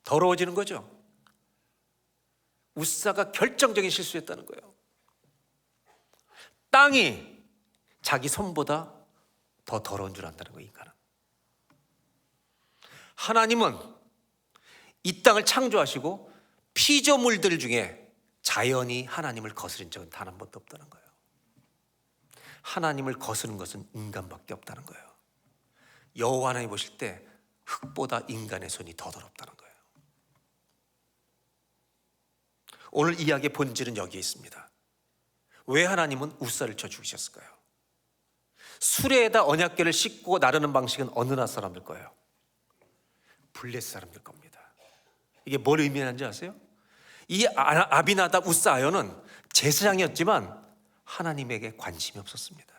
더러워지는 거죠. 우사가 결정적인 실수했다는 거예요. 땅이 자기 손보다 더 더러운 줄 안다는 거예요, 인간은. 하나님은 이 땅을 창조하시고 피조물들 중에 자연이 하나님을 거스린 적은 단 한 번도 없다는 거예요. 하나님을 거스른 것은 인간밖에 없다는 거예요. 여호와 하나님 보실 때 흙보다 인간의 손이 더 더럽다는 거예요. 오늘 이야기의 본질은 여기에 있습니다. 왜 하나님은 우사를 쳐 죽이셨을까요? 수레에다 언약궤를 싣고 나르는 방식은 어느 나라 사람들 거예요? 블레셋 사람들 겁니다. 이게 뭘 의미하는지 아세요? 이 아비나답 우사 아연은 제사장이었지만 하나님에게 관심이 없었습니다.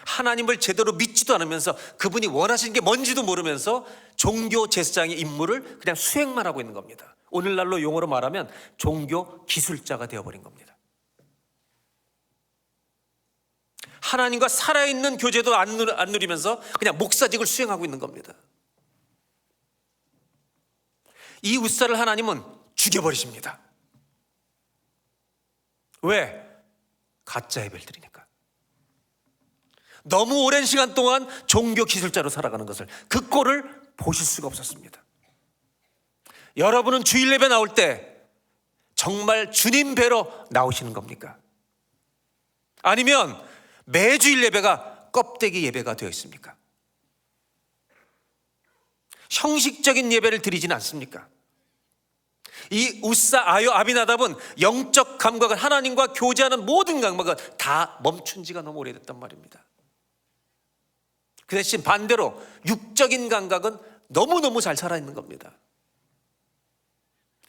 하나님을 제대로 믿지도 않으면서 그분이 원하시는 게 뭔지도 모르면서 종교 제사장의 임무를 그냥 수행만 하고 있는 겁니다. 오늘날로 용어로 말하면 종교 기술자가 되어버린 겁니다. 하나님과 살아있는 교제도 안 누리면서 그냥 목사직을 수행하고 있는 겁니다. 이 우사를 하나님은 죽여버리십니다. 왜? 가짜 예배드리니까. 너무 오랜 시간 동안 종교 기술자로 살아가는 것을, 그 꼴을 보실 수가 없었습니다. 여러분은 주일 예배 나올 때 정말 주님 뵈러 나오시는 겁니까? 아니면 매주일 예배가 껍데기 예배가 되어 있습니까? 형식적인 예배를 드리진 않습니까? 이 우사 아비나답은 영적 감각을, 하나님과 교제하는 모든 감각을 다 멈춘 지가 너무 오래됐단 말입니다. 그 대신 반대로 육적인 감각은 너무너무 잘 살아있는 겁니다.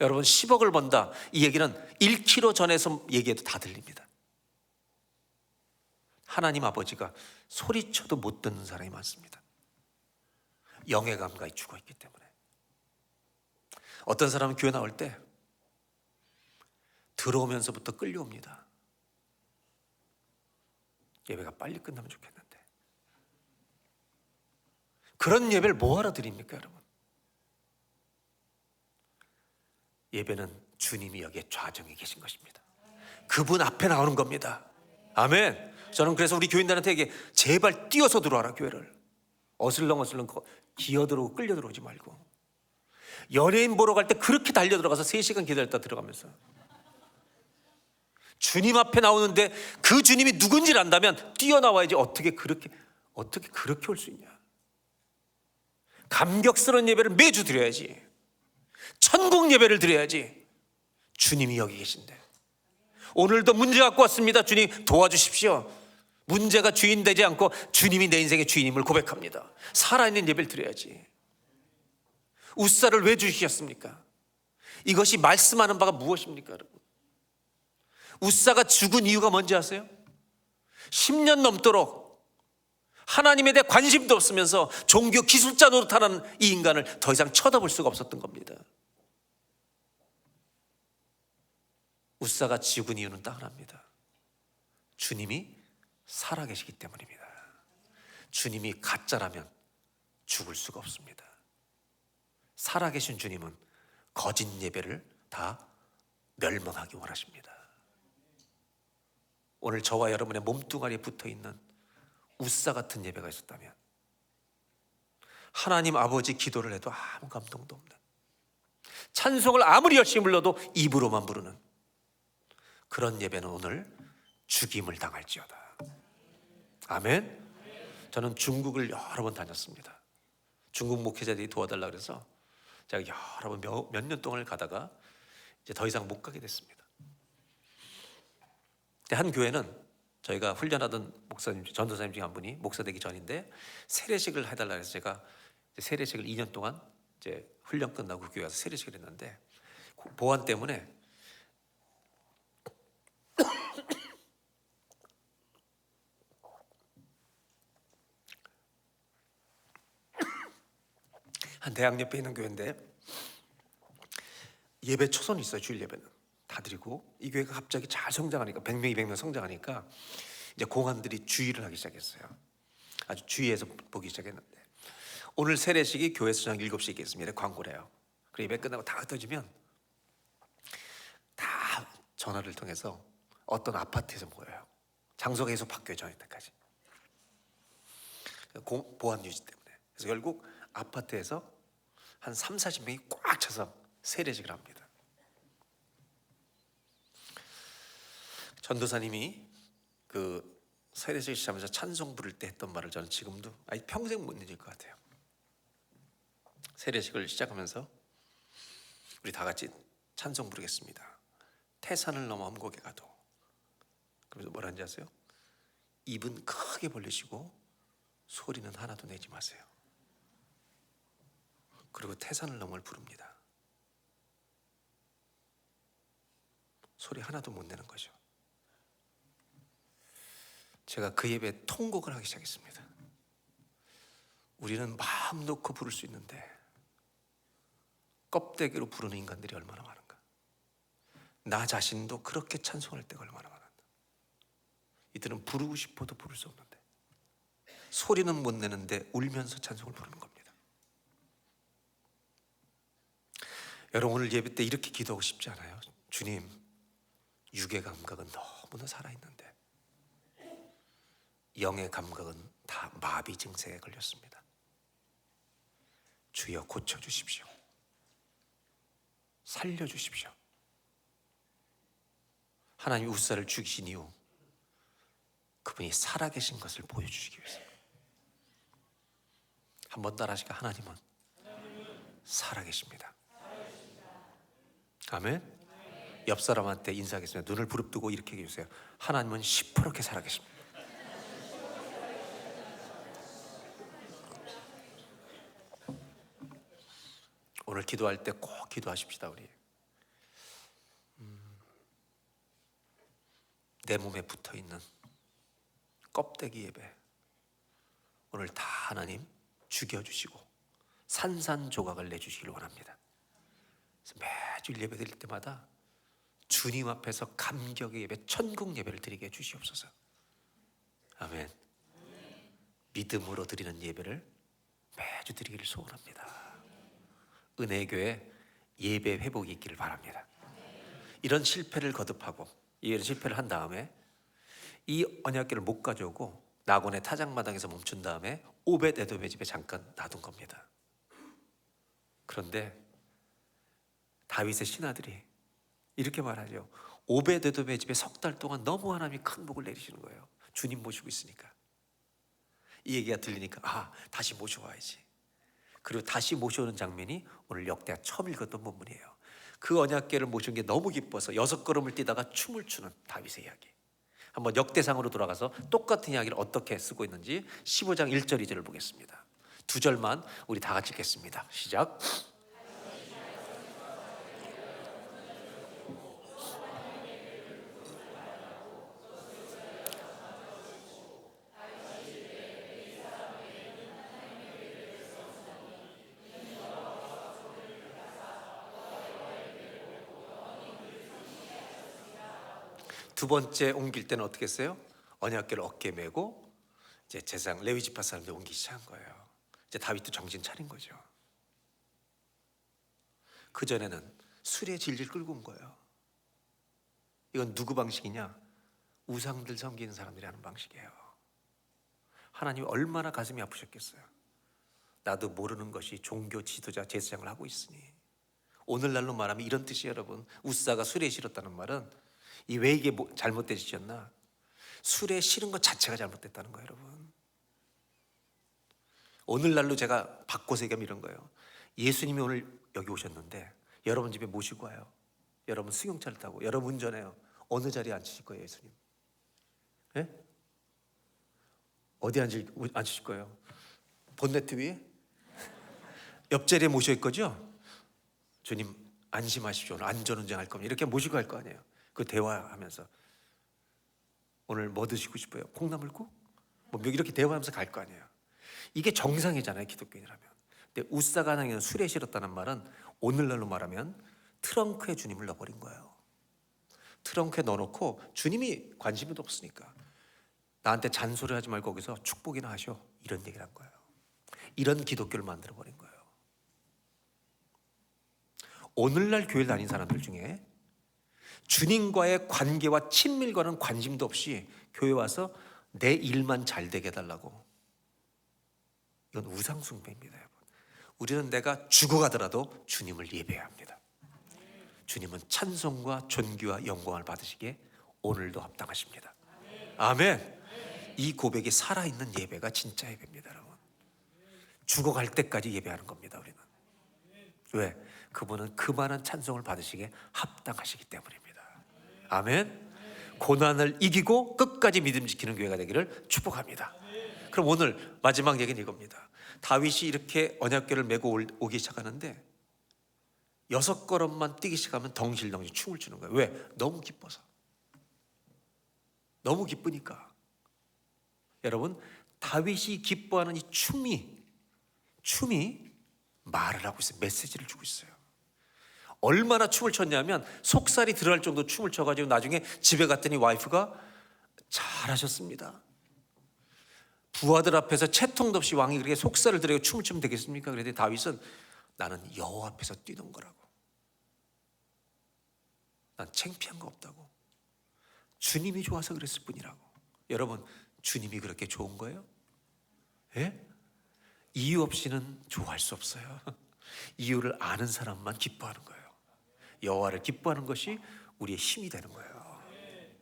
여러분 10억을 번다, 이 얘기는 1km 전에서 얘기해도 다 들립니다. 하나님 아버지가 소리쳐도 못 듣는 사람이 많습니다. 영의 감각이 죽어있기 때문에. 어떤 사람은 교회 나올 때 들어오면서부터 끌려옵니다. 예배가 빨리 끝나면 좋겠는데. 그런 예배를 뭐하러 드립니까, 여러분? 예배는 주님이 여기에 좌정에 계신 것입니다. 그분 앞에 나오는 겁니다. 아멘. 저는 그래서 우리 교인들한테 얘기해, 제발 뛰어서 들어와라, 교회를. 어슬렁어슬렁 기어들어오고 끌려 들어오지 말고. 연예인 보러 갈 때 그렇게 달려 들어가서 3시간 기다렸다 들어가면서 주님 앞에 나오는데 그 주님이 누군지를 안다면 뛰어나와야지. 어떻게 그렇게 올 수 있냐. 감격스러운 예배를 매주 드려야지. 천국 예배를 드려야지. 주님이 여기 계신데 오늘도 문제 갖고 왔습니다. 주님 도와주십시오. 문제가 주인 되지 않고 주님이 내 인생의 주인임을 고백합니다. 살아있는 예배를 드려야지. 우사를 왜 주셨습니까? 이것이 말씀하는 바가 무엇입니까, 여러분? 우사가 죽은 이유가 뭔지 아세요? 10년 넘도록 하나님에 대해 관심도 없으면서 종교 기술자 노릇하는 이 인간을 더 이상 쳐다볼 수가 없었던 겁니다. 우사가 죽은 이유는 딱 하나입니다. 주님이 살아계시기 때문입니다. 주님이 가짜라면 죽을 수가 없습니다. 살아계신 주님은 거짓 예배를 다 멸망하기 원하십니다. 오늘 저와 여러분의 몸뚱아리에 붙어있는 우사 같은 예배가 있었다면, 하나님 아버지 기도를 해도 아무 감동도 없는, 찬송을 아무리 열심히 불러도 입으로만 부르는 그런 예배는 오늘 죽임을 당할지어다. 아멘. 저는 중국을 여러 번 다녔습니다. 중국 목회자들이 도와달라고 해서 제가 여러 번 몇 년 동안 가다가 이제 더 이상 못 가게 됐습니다. 근데 한 교회는 저희가 훈련하던 목사님, 전도사님 중에 한 분이 목사 되기 전인데 세례식을 해달라고 해서 제가 세례식을 2년 동안 이제 훈련 끝나고 교회 와서 세례식을 했는데, 보안 때문에 한 대학 옆에 있는 교회인데 예배 초선이 있어요. 주일 예배는 다 드리고, 이 교회가 갑자기 잘 성장하니까 100명, 200명 성장하니까 이제 공안들이 주의를 하기 시작했어요. 아주 주의해서 보기 시작했는데, 오늘 세례식이 교회에서 저녁 7시에 있겠습니다. 광고를 해요. 그리고 예배 끝나고 다 흩어지면 다 전화를 통해서 어떤 아파트에서 모여요. 장소가 계속 바뀌어요. 저녁 때까지. 보안 유지 때문에. 그래서 결국 아파트에서 한 3, 40명이 꽉 차서 세례식을 합니다. 전도사님이 그 세례식 시작하면서 찬송 부를 때 했던 말을 저는 지금도 평생 못 잊을 것 같아요. 세례식을 시작하면서 우리 다 같이 찬송 부르겠습니다. 태산을 넘어 험곡에 가도. 그러면서 뭐라는지 아세요? 입은 크게 벌리시고 소리는 하나도 내지 마세요. 그리고 태산을 넘어를 부릅니다. 소리 하나도 못 내는 거죠. 제가 그 예배에 통곡을 하기 시작했습니다. 우리는 마음 놓고 부를 수 있는데 껍데기로 부르는 인간들이 얼마나 많은가. 나 자신도 그렇게 찬송할 때가 얼마나 많은가. 이들은 부르고 싶어도 부를 수 없는데, 소리는 못 내는데 울면서 찬송을 부르는 겁니다. 여러분, 오늘 예배 때 이렇게 기도하고 싶지 않아요? 주님, 육의 감각은 너무나 살아있는데 영의 감각은 다 마비 증세에 걸렸습니다. 주여 고쳐주십시오. 살려주십시오. 하나님이 우사를 죽이신 이후 그분이 살아계신 것을 보여주시기 위해서. 한번 따라하시까? 하나님은 살아계십니다. 아멘. 옆 사람한테 인사하겠습니다. 눈을 부릅뜨고 이렇게 얘기해 주세요. 하나님은 시퍼렇게 살아계십니다. 오늘 기도할 때 꼭 기도하십시다. 우리 내 몸에 붙어있는 껍데기 예배, 오늘 다 하나님 죽여주시고 산산조각을 내주시길 원합니다. 그래서 매주 예배 드릴 때마다 주님 앞에서 감격의 예배, 천국 예배를 드리게 해주시옵소서. 아멘. 믿음으로 드리는 예배를 매주 드리기를 소원합니다. 은혜교회 예배 회복이 있기를 바랍니다. 이런 실패를 거듭하고 이런 실패를 한 다음에 이 언약궤를 못 가져오고 나곤의 타작마당에서 멈춘 다음에 오벳 에돔의 집에 잠깐 놔둔 겁니다. 그런데 다윗의 신하들이 이렇게 말하죠. 오벳 에돔의 집에 석 달 동안 너무 하나님이 큰 복을 내리시는 거예요. 주님 모시고 있으니까. 이 얘기가 들리니까 다시 모셔와야지. 그리고 다시 모셔오는 장면이 오늘 역대하 처음 읽었던 본문이에요. 그 언약궤를 모신 게 너무 기뻐서 6걸음을 뛰다가 춤을 추는 다윗의 이야기. 한번 역대상으로 돌아가서 똑같은 이야기를 어떻게 쓰고 있는지 15장 1절 2절을 보겠습니다. 2절만 우리 다 같이 읽겠습니다. 시작. 두 번째 옮길 때는 어떻게 했어요? 언약궤를 어깨에 메고 이제 제사장 레위 지파 사람들 옮기기 시작한 거예요. 이제 다윗도 정신 차린 거죠. 그 전에는 수레 질질 끌고 온 거예요. 이건 누구 방식이냐? 우상들 섬기는 사람들이 하는 방식이에요. 하나님이 얼마나 가슴이 아프셨겠어요. 나도 모르는 것이 종교 지도자 제사장을 하고 있으니. 오늘날로 말하면 이런 뜻이 여러분, 우사가 수레에 실었다는 말은 이 왜 이게 잘못되셨나? 술에 실은 것 자체가 잘못됐다는 거예요, 여러분. 오늘날로 제가 바꿔서 얘기하면 이런 거예요. 예수님이 오늘 여기 오셨는데 여러분 집에 모시고 와요. 여러분 승용차를 타고 여러분 운전해요. 어느 자리에 앉히실 거예요, 예수님? 예? 어디 앉히실 거예요? 본네트 위에? 옆자리에 모실 거죠? 주님 안심하십시오. 오늘 안전운전할 겁니다. 이렇게 모시고 갈 거 아니에요. 그 대화하면서 오늘 뭐 드시고 싶어요? 콩나물국? 뭐 이렇게 대화하면서 갈 거 아니에요. 이게 정상이잖아요, 기독교인이라면. 근데 우사가 하나님은 술에 실었다는 말은 오늘날로 말하면 트렁크에 주님을 넣어버린 거예요. 트렁크에 넣어놓고 주님이 관심도 없으니까 나한테 잔소리하지 말고 거기서 축복이나 하셔, 이런 얘기를 한 거예요. 이런 기독교를 만들어버린 거예요. 오늘날 교회를 다닌 사람들 중에 주님과의 관계와 친밀과는 관심도 없이 교회 와서 내 일만 잘 되게 해달라고, 이건 우상숭배입니다, 여러분. 우리는 내가 죽어가더라도 주님을 예배해야 합니다. 주님은 찬송과 존귀와 영광을 받으시기에 오늘도 합당하십니다. 아멘. 이 고백이 살아있는 예배가 진짜 예배입니다, 여러분. 죽어갈 때까지 예배하는 겁니다, 우리는. 왜? 그분은 그만한 찬송을 받으시기에 합당하시기 때문입니다. 아멘. 고난을 이기고 끝까지 믿음 지키는 교회가 되기를 축복합니다. 그럼 오늘 마지막 얘기는 이겁니다. 다윗이 이렇게 언약궤를 메고 오기 시작하는데 6걸음만 뛰기 시작하면 덩실덩실 춤을 추는 거예요. 왜? 너무 기뻐서. 너무 기쁘니까. 여러분, 다윗이 기뻐하는 이 춤이 말을 하고 있어요. 메시지를 주고 있어요. 얼마나 춤을 췄냐면 속살이 들어갈 정도 춤을 춰가지고 나중에 집에 갔더니 와이프가 잘하셨습니다. 부하들 앞에서 채통도 없이 왕이 그렇게 속살을 들이고 춤을 추면 되겠습니까? 그랬더니 다윗은 나는 여호와 앞에서 뛰는 거라고. 난 창피한 거 없다고. 주님이 좋아서 그랬을 뿐이라고. 여러분, 주님이 그렇게 좋은 거예요? 예? 이유 없이는 좋아할 수 없어요. 이유를 아는 사람만 기뻐하는 거예요. 여호와를 기뻐하는 것이 우리의 힘이 되는 거예요.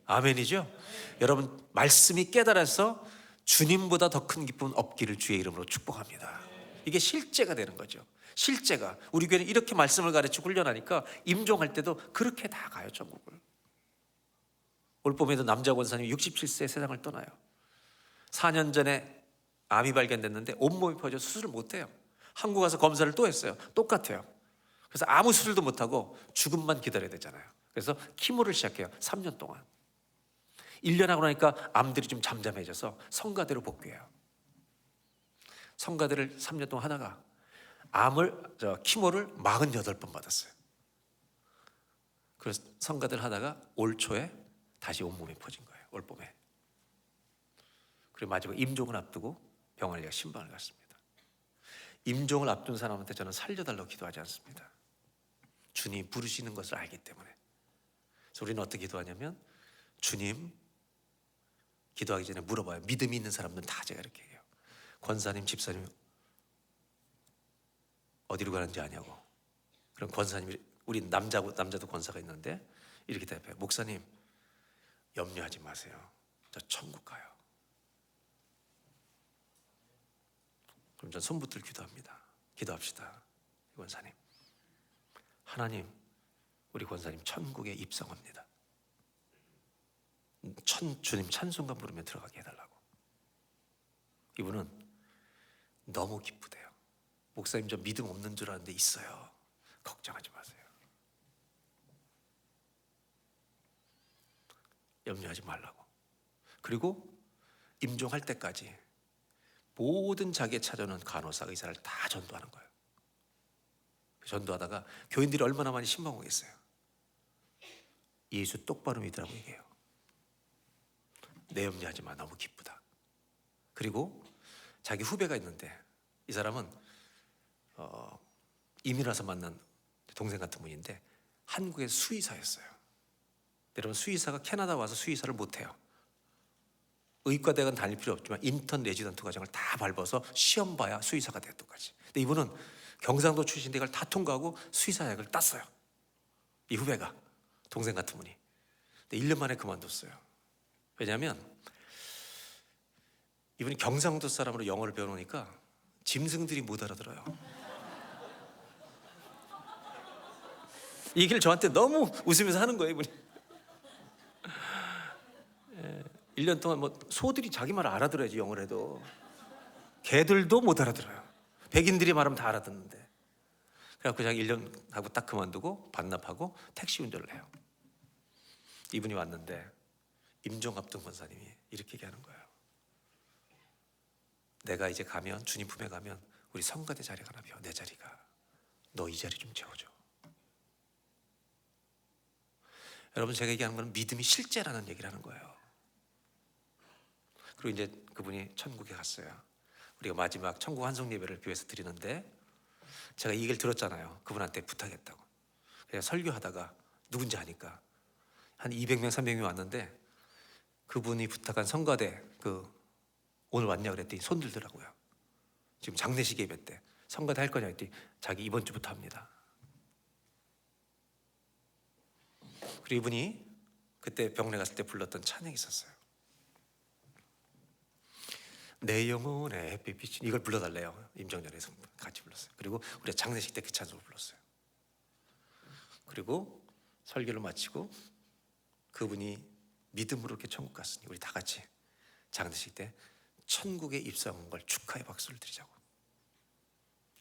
아멘이죠? 여러분, 말씀이 깨달아서 주님보다 더 큰 기쁨은 없기를 주의 이름으로 축복합니다. 이게 실제가 되는 거죠. 실제가. 우리 교회는 이렇게 말씀을 가르치고 훈련하니까 임종할 때도 그렇게 다 가요, 전국을. 올 봄에도 남자 권사님이 67세 세상을 떠나요. 4년 전에 암이 발견됐는데 온몸이 퍼져 수술을 못해요. 한국 가서 검사를 또 했어요. 똑같아요. 그래서 아무 수술도 못하고 죽음만 기다려야 되잖아요. 그래서 키모를 시작해요. 3년 동안. 1년 하고 나니까 암들이 좀 잠잠해져서 성가대로 복귀해요. 성가대를 3년 동안 하다가 키모를 48번 받았어요. 그래서 성가대를 하다가 올 초에 다시 온몸에 퍼진 거예요. 올 봄에. 그리고 마지막 임종을 앞두고 병원에 제가 신방을 갔습니다. 임종을 앞둔 사람한테 저는 살려달라고 기도하지 않습니다. 주님 부르시는 것을 알기 때문에. 그래서 우리는 어떻게 기도하냐면, 주님, 기도하기 전에 물어봐요. 믿음이 있는 사람들은 다 제가 이렇게 해요. 권사님, 집사님 어디로 가는지 아냐고. 그럼 권사님이, 우리 남자도 권사가 있는데 이렇게 대답해요. 목사님, 염려하지 마세요. 저 천국 가요. 그럼 전 손붙들 기도합니다. 기도합시다. 권사님, 하나님, 우리 권사님 천국에 입성합니다. 주님 찬송가 부르며 들어가게 해달라고. 이분은 너무 기쁘대요. 목사님 저 믿음 없는 줄 알았는데 있어요. 걱정하지 마세요. 염려하지 말라고. 그리고 임종할 때까지 모든 자기의 찾아오는 간호사, 의사를 다 전도하는 거예요. 전도하다가 교인들이 얼마나 많이 신방하겠어요. 예수 똑바로 믿으라고 얘기해요. 내 염려하지 마, 너무 기쁘다. 그리고 자기 후배가 있는데 이 사람은 이민 와서 만난 동생 같은 분인데 한국의 수의사였어요. 여러분, 수의사가 캐나다 와서 수의사를 못해요. 의과대학은 다닐 필요 없지만 인턴 레지던트 과정을 다 밟아서 시험 봐야 수의사가 돼요, 똑같이. 근데 이분은 경상도 출신인데 이걸 다 통과하고 수의사약을 땄어요. 이 후배가, 동생 같은 분이. 근데 1년 만에 그만뒀어요. 왜냐하면 이분이 경상도 사람으로 영어를 배워놓으니까 짐승들이 못 알아들어요. 이 얘기를 저한테 너무 웃으면서 하는 거예요, 이분이. 1년 동안 뭐 소들이 자기 말을 알아들어야지, 영어를 해도. 개들도 못 알아들어요. 백인들이 말하면 다 알아듣는데. 그래갖고 자기 1년 하고 딱 그만두고 반납하고 택시 운전을 해요. 이분이 왔는데 임종합동 권사님이 이렇게 얘기하는 거예요. 내가 이제 가면, 주님 품에 가면 우리 성가대 자리가 하나 비어, 내 자리가. 너 이 자리 좀 채워줘. 여러분, 제가 얘기하는 건 믿음이 실제라는 얘기를 하는 거예요. 그리고 이제 그분이 천국에 갔어요. 우리가 마지막 천국 환송 예배를 교회에서 드리는데 제가 이 얘기를 들었잖아요. 그분한테 부탁했다고. 그래서 설교하다가 누군지 아니까 한 200명, 300명 왔는데 그분이 부탁한 성가대 오늘 왔냐 그랬더니 손 들더라고요. 지금 장례식 예배 때 성가대 할 거냐 했더니 자기 이번 주부터 합니다. 그리고 이분이 그때 병원에 갔을 때 불렀던 찬양이 있었어요. 내 영혼의 햇빛, 이걸 불러달래요. 임정전에서 같이 불렀어요. 그리고 우리가 장례식 때 그 찬송을 불렀어요. 그리고 설교를 마치고 그분이 믿음으로 이렇게 천국 갔으니 우리 다 같이 장례식 때 천국에 입성한 걸 축하의 박수를 드리자고.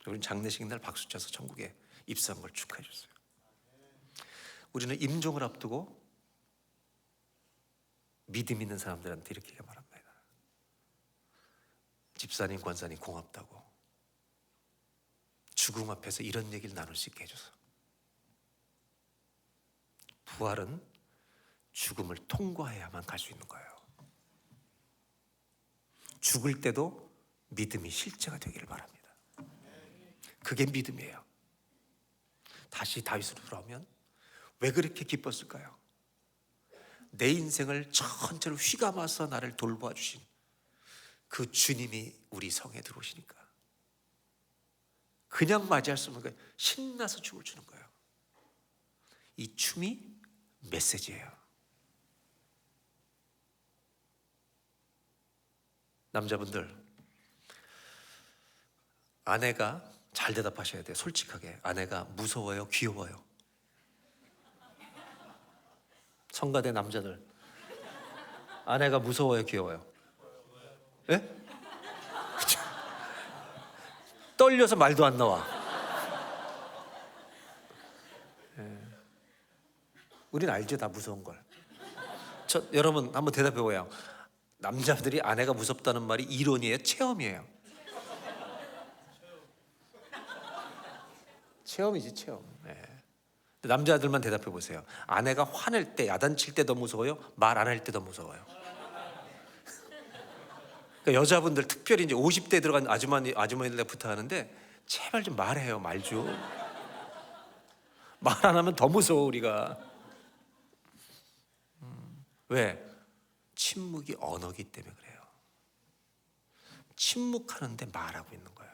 우리는 장례식 날 박수 쳐서 천국에 입성한 걸 축하해 줬어요. 우리는 임종을 앞두고 믿음 있는 사람들한테 이렇게 말합니다. 집사님, 권사님 고맙다고. 죽음 앞에서 이런 얘기를 나눌 수 있게 해줘서. 부활은 죽음을 통과해야만 갈 수 있는 거예요. 죽을 때도 믿음이 실제가 되기를 바랍니다. 그게 믿음이에요. 다시 다윗으로 돌아오면 왜 그렇게 기뻤을까요? 내 인생을 전체로 휘감아서 나를 돌보아 주신 그 주님이 우리 성에 들어오시니까 그냥 맞이할 수 없는 거예요. 신나서 춤을 추는 거예요. 이 춤이 메시지예요. 남자분들, 아내가 잘 대답하셔야 돼요. 솔직하게. 아내가 무서워요, 귀여워요? 성가대 남자들, 아내가 무서워요, 귀여워요? 예? 떨려서 말도 안 나와. 예. 우린 알죠, 다 무서운 걸. 여러분 한번 대답해 보세요. 남자들이 아내가 무섭다는 말이 이론이에요, 체험이에요? 체험이지, 체험. 예. 남자들만 대답해 보세요. 아내가 화낼 때, 야단칠 때 더 무서워요? 말 안 할 때 더 무서워요? 그러니까 여자분들, 특별히 이제 50대 들어간 아주머니들 부탁하는데 제발 좀 말해요, 말 좀. 말 안 하면 더 무서워, 우리가. 왜? 침묵이 언어기 때문에 그래요. 침묵하는데 말하고 있는 거예요.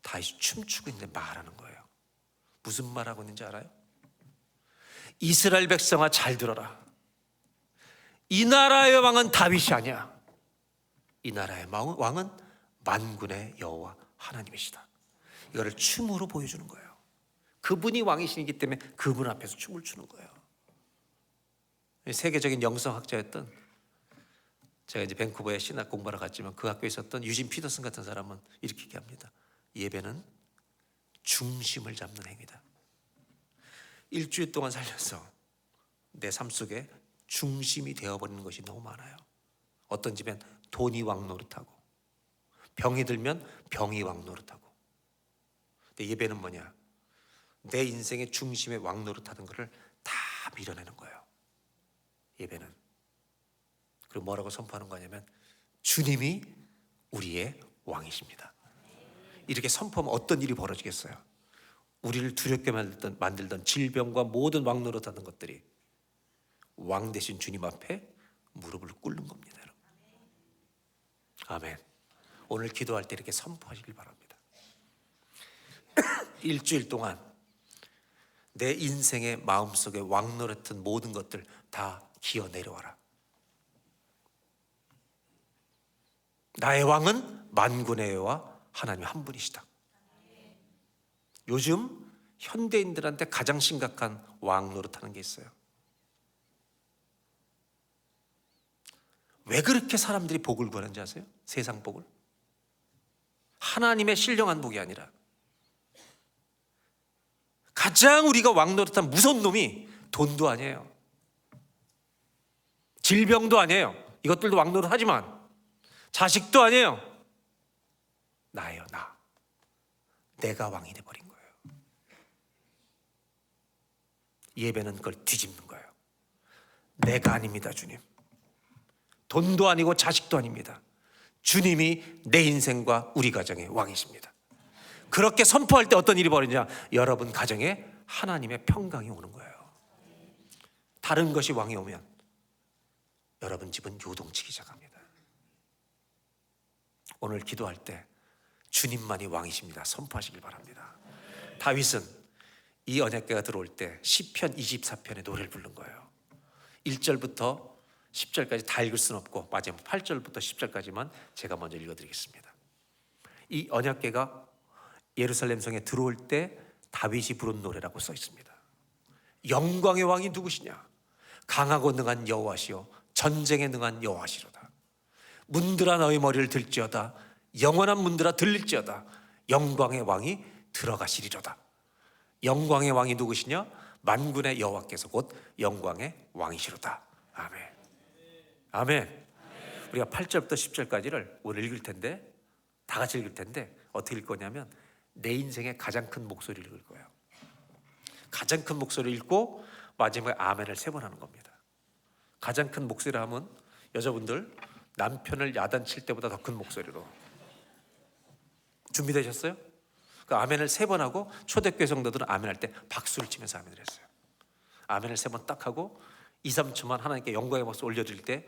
다시 춤추고 있는데 말하는 거예요. 무슨 말하고 있는지 알아요? 이스라엘 백성아, 잘 들어라. 이 나라의 왕은 다윗이 아니야. 이 나라의 왕은 만군의 여호와 하나님이시다. 이거를 춤으로 보여주는 거예요. 그분이 왕이시기 때문에 그분 앞에서 춤을 추는 거예요. 세계적인 영성학자였던, 제가 이제 밴쿠버에 신학 공부하러 갔지만 그 학교에 있었던 유진 피터슨 같은 사람은 이렇게 얘기합니다. 예배는 중심을 잡는 행위다. 일주일 동안 살면서 내 삶 속에 중심이 되어버리는 것이 너무 많아요. 어떤 집엔 돈이 왕 노릇하고, 병이 들면 병이 왕 노릇하고. 근데 예배는 뭐냐? 내 인생의 중심에 왕 노릇하던 것을 다 밀어내는 거예요. 예배는. 그리고 뭐라고 선포하는 거냐면 주님이 우리의 왕이십니다. 이렇게 선포하면 어떤 일이 벌어지겠어요? 우리를 두렵게 만들던 질병과 모든 왕 노릇하던 것들이 왕 대신 주님 앞에 무릎을 꿇는 겁니다, 여러분. 아멘. 오늘 기도할 때 이렇게 선포하시길 바랍니다. 일주일 동안 내 인생의 마음속에 왕 노릇한 모든 것들 다 기어 내려와라. 나의 왕은 만군의 여호와 하나님 한 분이시다. 요즘 현대인들한테 가장 심각한 왕 노릇하는 게 있어요. 왜 그렇게 사람들이 복을 구하는지 아세요? 세상 복을. 하나님의 신령한 복이 아니라 가장 우리가 왕 노릇한 무서운 놈이 돈도 아니에요, 질병도 아니에요, 이것들도 왕 노릇하지만 자식도 아니에요. 나예요, 나. 내가 왕이 돼버린 거예요. 예배는 그걸 뒤집는 거예요. 내가 아닙니다, 주님. 돈도 아니고 자식도 아닙니다. 주님이 내 인생과 우리 가정의 왕이십니다. 그렇게 선포할 때 어떤 일이 벌어지냐? 여러분 가정에 하나님의 평강이 오는 거예요. 다른 것이 왕이 오면 여러분 집은 요동치기 시작합니다. 오늘 기도할 때 주님만이 왕이십니다 선포하시길 바랍니다. 다윗은 이 언약궤가 들어올 때 시편 24편의 노래를 부른 거예요. 1절부터 10절까지 다 읽을 수는 없고 마지막 8절부터 10절까지만 제가 먼저 읽어드리겠습니다. 이 언약궤가 예루살렘 성에 들어올 때 다윗이 부른 노래라고 써 있습니다. 영광의 왕이 누구시냐? 강하고 능한 여호와시요 전쟁에 능한 여호와시로다. 문들아 너희 머리를 들지어다. 영원한 문들아 들릴지어다. 영광의 왕이 들어가시리로다. 영광의 왕이 누구시냐? 만군의 여호와께서 곧 영광의 왕이시로다. 아멘. 아멘. 우리가 8절부터 10절까지를 오늘 읽을 텐데, 다 같이 읽을 텐데 어떻게 읽을 거냐면 내 인생의 가장 큰 목소리를 읽을 거예요. 가장 큰 목소리를 읽고 마지막에 아멘을 3번 하는 겁니다. 가장 큰 목소리를 하면 여자분들 남편을 야단칠 때보다 더 큰 목소리로. 준비되셨어요? 그 아멘을 3번 하고 초대교회 성도들은 아멘할 때 박수를 치면서 아멘을 했어요. 아멘을 3번 딱 하고 2, 3초만 하나님께 영광의 박수 올려드릴 때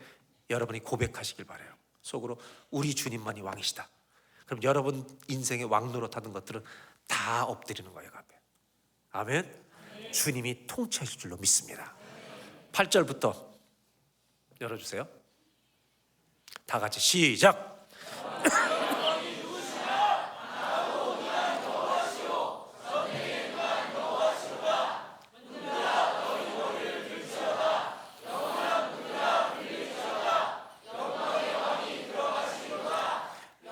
여러분이 고백하시길 바라요. 속으로 우리 주님만이 왕이시다. 그럼 여러분 인생의 왕 노릇하던 것들은 다 엎드리는 거예요, 앞에. 아멘. 주님이 통치하실 줄로 믿습니다. 8절부터 열어주세요. 다 같이 시작.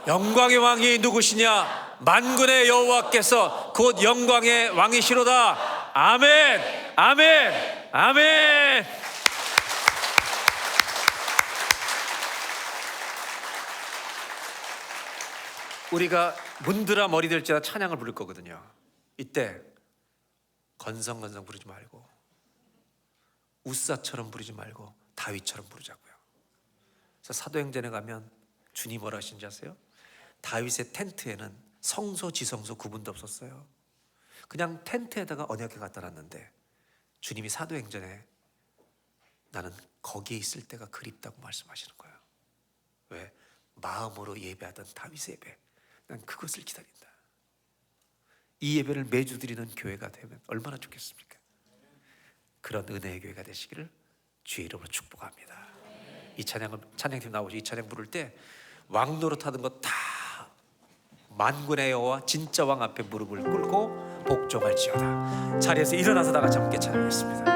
영광의 왕이 누구시냐? 만군의 여호와께서 곧 영광의 왕이시로다. 아멘. 아멘. 아멘. 우리가 문드라 머리 들지라 찬양을 부를 거거든요. 이때 건성건성 부르지 말고 우사처럼 부르지 말고 다윗처럼 부르자고요. 그래서 사도행전에 가면 주님 뭐라 하신지 아세요? 다윗의 텐트에는 성소 지성소 구분도 없었어요. 그냥 텐트에다가 언약궤 갖다 놨는데 주님이 사도행전에 나는 거기에 있을 때가 그립다고 말씀하시는 거예요. 왜? 마음으로 예배하던 다윗의 예배, 난 그것을 기다린다. 이 예배를 매주 드리는 교회가 되면 얼마나 좋겠습니까? 그런 은혜의 교회가 되시기를 주의 이름으로 축복합니다. 이 찬양팀 나오죠. 이 찬양 부를 때 왕 노릇하던 거 다 만군의 여호와 진짜 왕 앞에 무릎을 꿇고 복종할지어다. 자리에서 일어나서 다 같이 함께 찬양하겠습니다.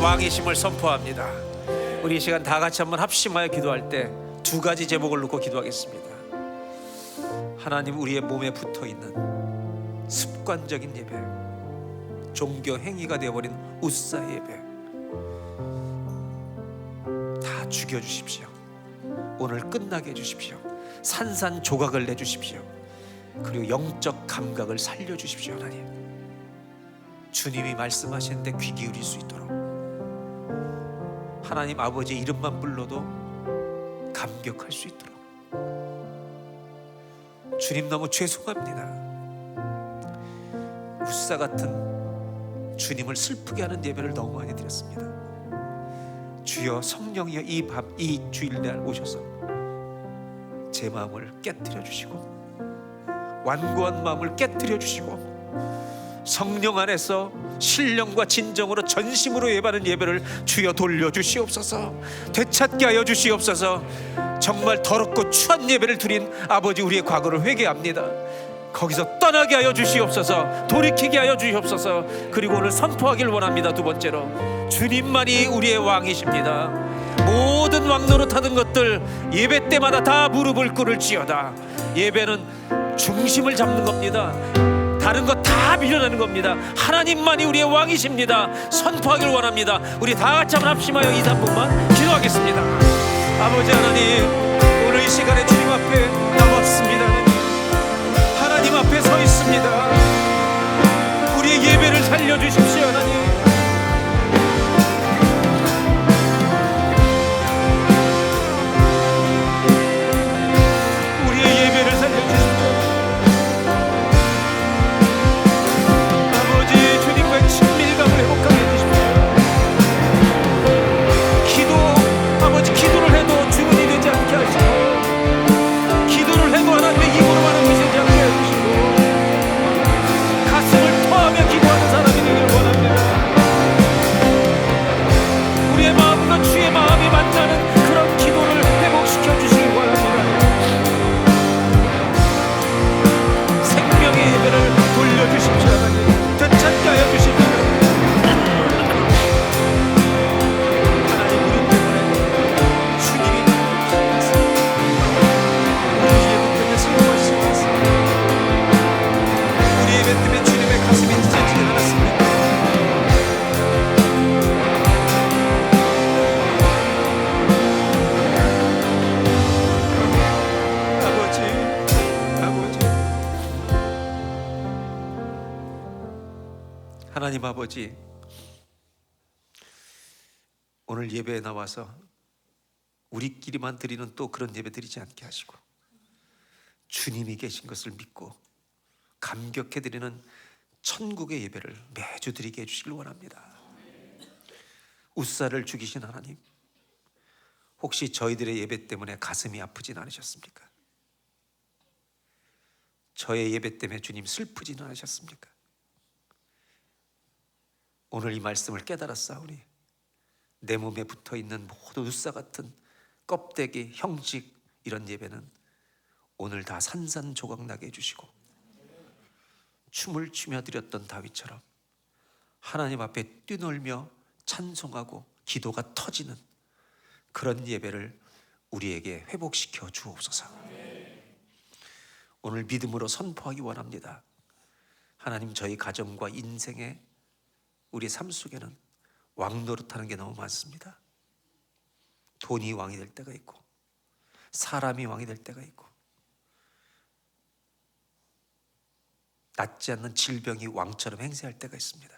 왕이심을 선포합니다. 우리 이 시간 다 같이 한번 합심하여 기도할 때 두 가지 제목을 놓고 기도하겠습니다. 하나님, 우리의 몸에 붙어있는 습관적인 예배, 종교 행위가 되어버린 우사 예배 다 죽여주십시오. 오늘 끝나게 해주십시오. 산산조각을 내주십시오. 그리고 영적 감각을 살려주십시오. 하나님, 주님이 말씀하시는데 귀 기울일 수 있도록, 하나님 아버지의 이름만 불러도 감격할 수 있도록. 주님, 너무 죄송합니다. 우사 같은 주님을 슬프게 하는 예배를 너무 많이 드렸습니다. 주여, 성령이여 이 밤, 이 주일날 오셔서 제 마음을 깨트려 주시고 완고한 마음을 깨트려 주시고 성령 안에서 신령과 진정으로 전심으로 예배하는 예배를 주여 돌려주시옵소서. 되찾게 하여 주시옵소서. 정말 더럽고 추한 예배를 드린 아버지, 우리의 과거를 회개합니다. 거기서 떠나게 하여 주시옵소서. 돌이키게 하여 주시옵소서. 그리고 오늘 선포하길 원합니다. 두 번째로, 주님만이 우리의 왕이십니다. 모든 왕 노릇하는 것들 예배 때마다 다 무릎을 꿇을지어다. 예배는 중심을 잡는 겁니다. 다른 거 다 밀어내는 겁니다. 하나님만이 우리의 왕이십니다. 선포하길 원합니다. 우리 다 같이 한번 합심하여 2, 3분만 기도하겠습니다. 아버지 하나님, 오늘 이 시간에 주님 앞에 나왔습니다. 하나님 앞에 서 있습니다. 우리의 예배를 살려주십시오. 하나님, 우리의 예배를 살려주십시오. 아버지, 주님과의 친밀감을 회복하게 마음과 주의 마음이 만나는 그런 기도를 회복시켜 주시기 원합니다. 생명의 예배를 돌려주십시오. 하나님 되찾게 하여 주십시오. 하나님 우리 때문에 주님이 우리 예배 때문에 슬퍼하시겠습니다. 우리 예배 때문에 주님의 가슴이 찢어지지 않았습니다. 하나님 아버지, 오늘 예배에 나와서 우리끼리만 드리는 또 그런 예배 드리지 않게 하시고 주님이 계신 것을 믿고 감격해 드리는 천국의 예배를 매주 드리게 해주시길 원합니다. 웃사를 죽이신 하나님, 혹시 저희들의 예배 때문에 가슴이 아프진 않으셨습니까? 저의 예배 때문에 주님 슬프지는 않으셨습니까? 오늘 이 말씀을 깨달았사오니 내 몸에 붙어있는 모든 웃사 같은 껍데기, 형식 이런 예배는 오늘 다 산산조각나게 해주시고 춤을 추며 드렸던 다윗처럼 하나님 앞에 뛰놀며 찬송하고 기도가 터지는 그런 예배를 우리에게 회복시켜 주옵소서. 오늘 믿음으로 선포하기 원합니다. 하나님, 저희 가정과 인생에 우리 삶 속에는 왕 노릇하는 게 너무 많습니다. 돈이 왕이 될 때가 있고 사람이 왕이 될 때가 있고 낫지 않는 질병이 왕처럼 행세할 때가 있습니다.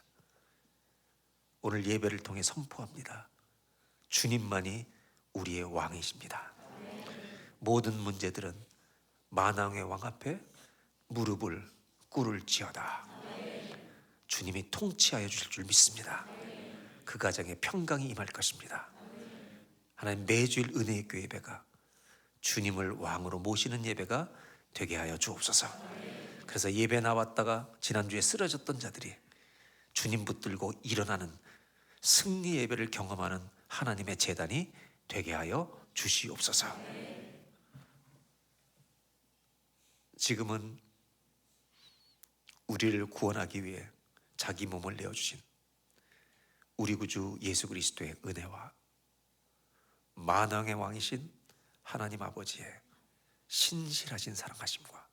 오늘 예배를 통해 선포합니다. 주님만이 우리의 왕이십니다. 모든 문제들은 만왕의 왕 앞에 무릎을 꿇을지어다. 주님이 통치하여 주실 줄 믿습니다. 그 가정에 평강이 임할 것입니다. 하나님, 매주일 은혜의 교회 예배가 주님을 왕으로 모시는 예배가 되게 하여 주옵소서. 그래서 예배 나왔다가 지난주에 쓰러졌던 자들이 주님 붙들고 일어나는 승리 예배를 경험하는 하나님의 제단이 되게 하여 주시옵소서. 지금은 우리를 구원하기 위해 자기 몸을 내어주신 우리 구주 예수 그리스도의 은혜와 만왕의 왕이신 하나님 아버지의 신실하신 사랑하심과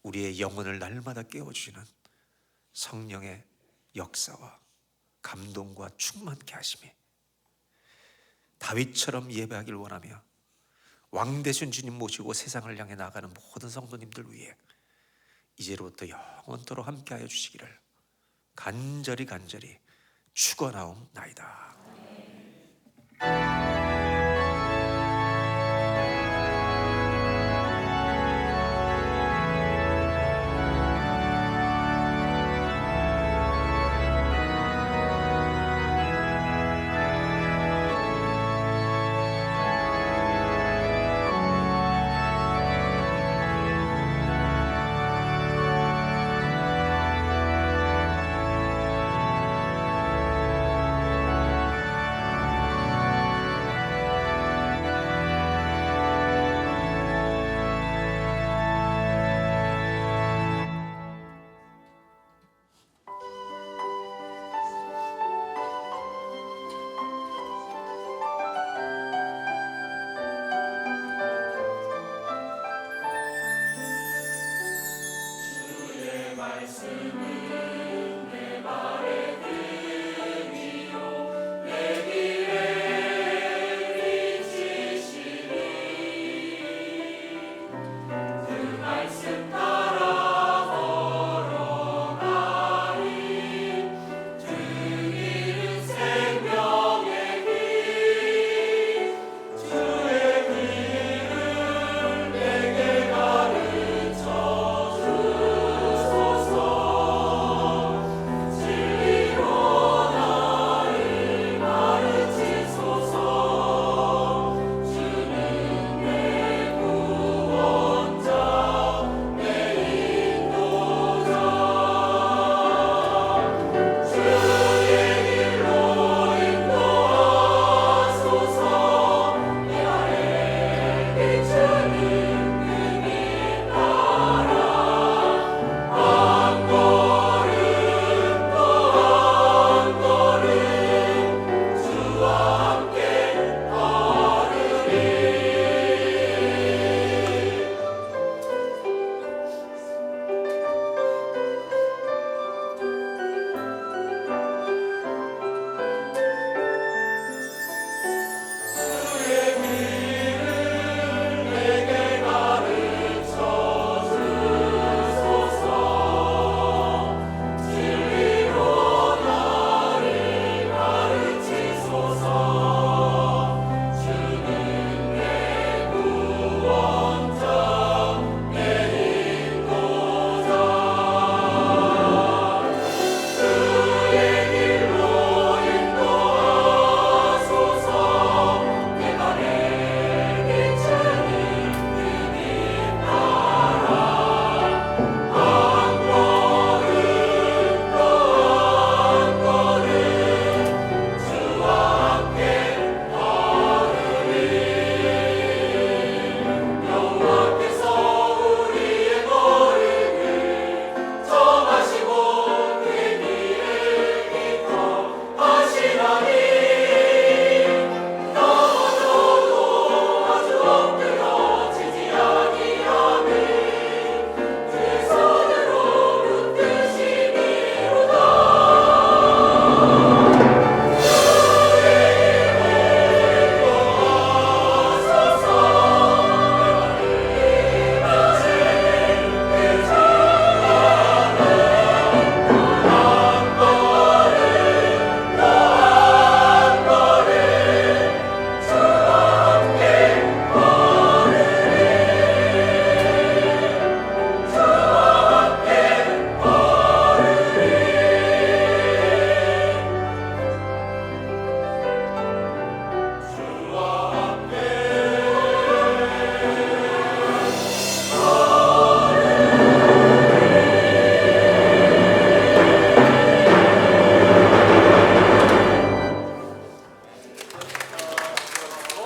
우리의 영혼을 날마다 깨워주시는 성령의 역사와 감동과 충만케 하심이 다윗처럼 예배하길 원하며 왕 되신 주님 모시고 세상을 향해 나가는 모든 성도님들 위해 이제로부터 영원토록 함께하여 주시기를 간절히 축원하옵나이다.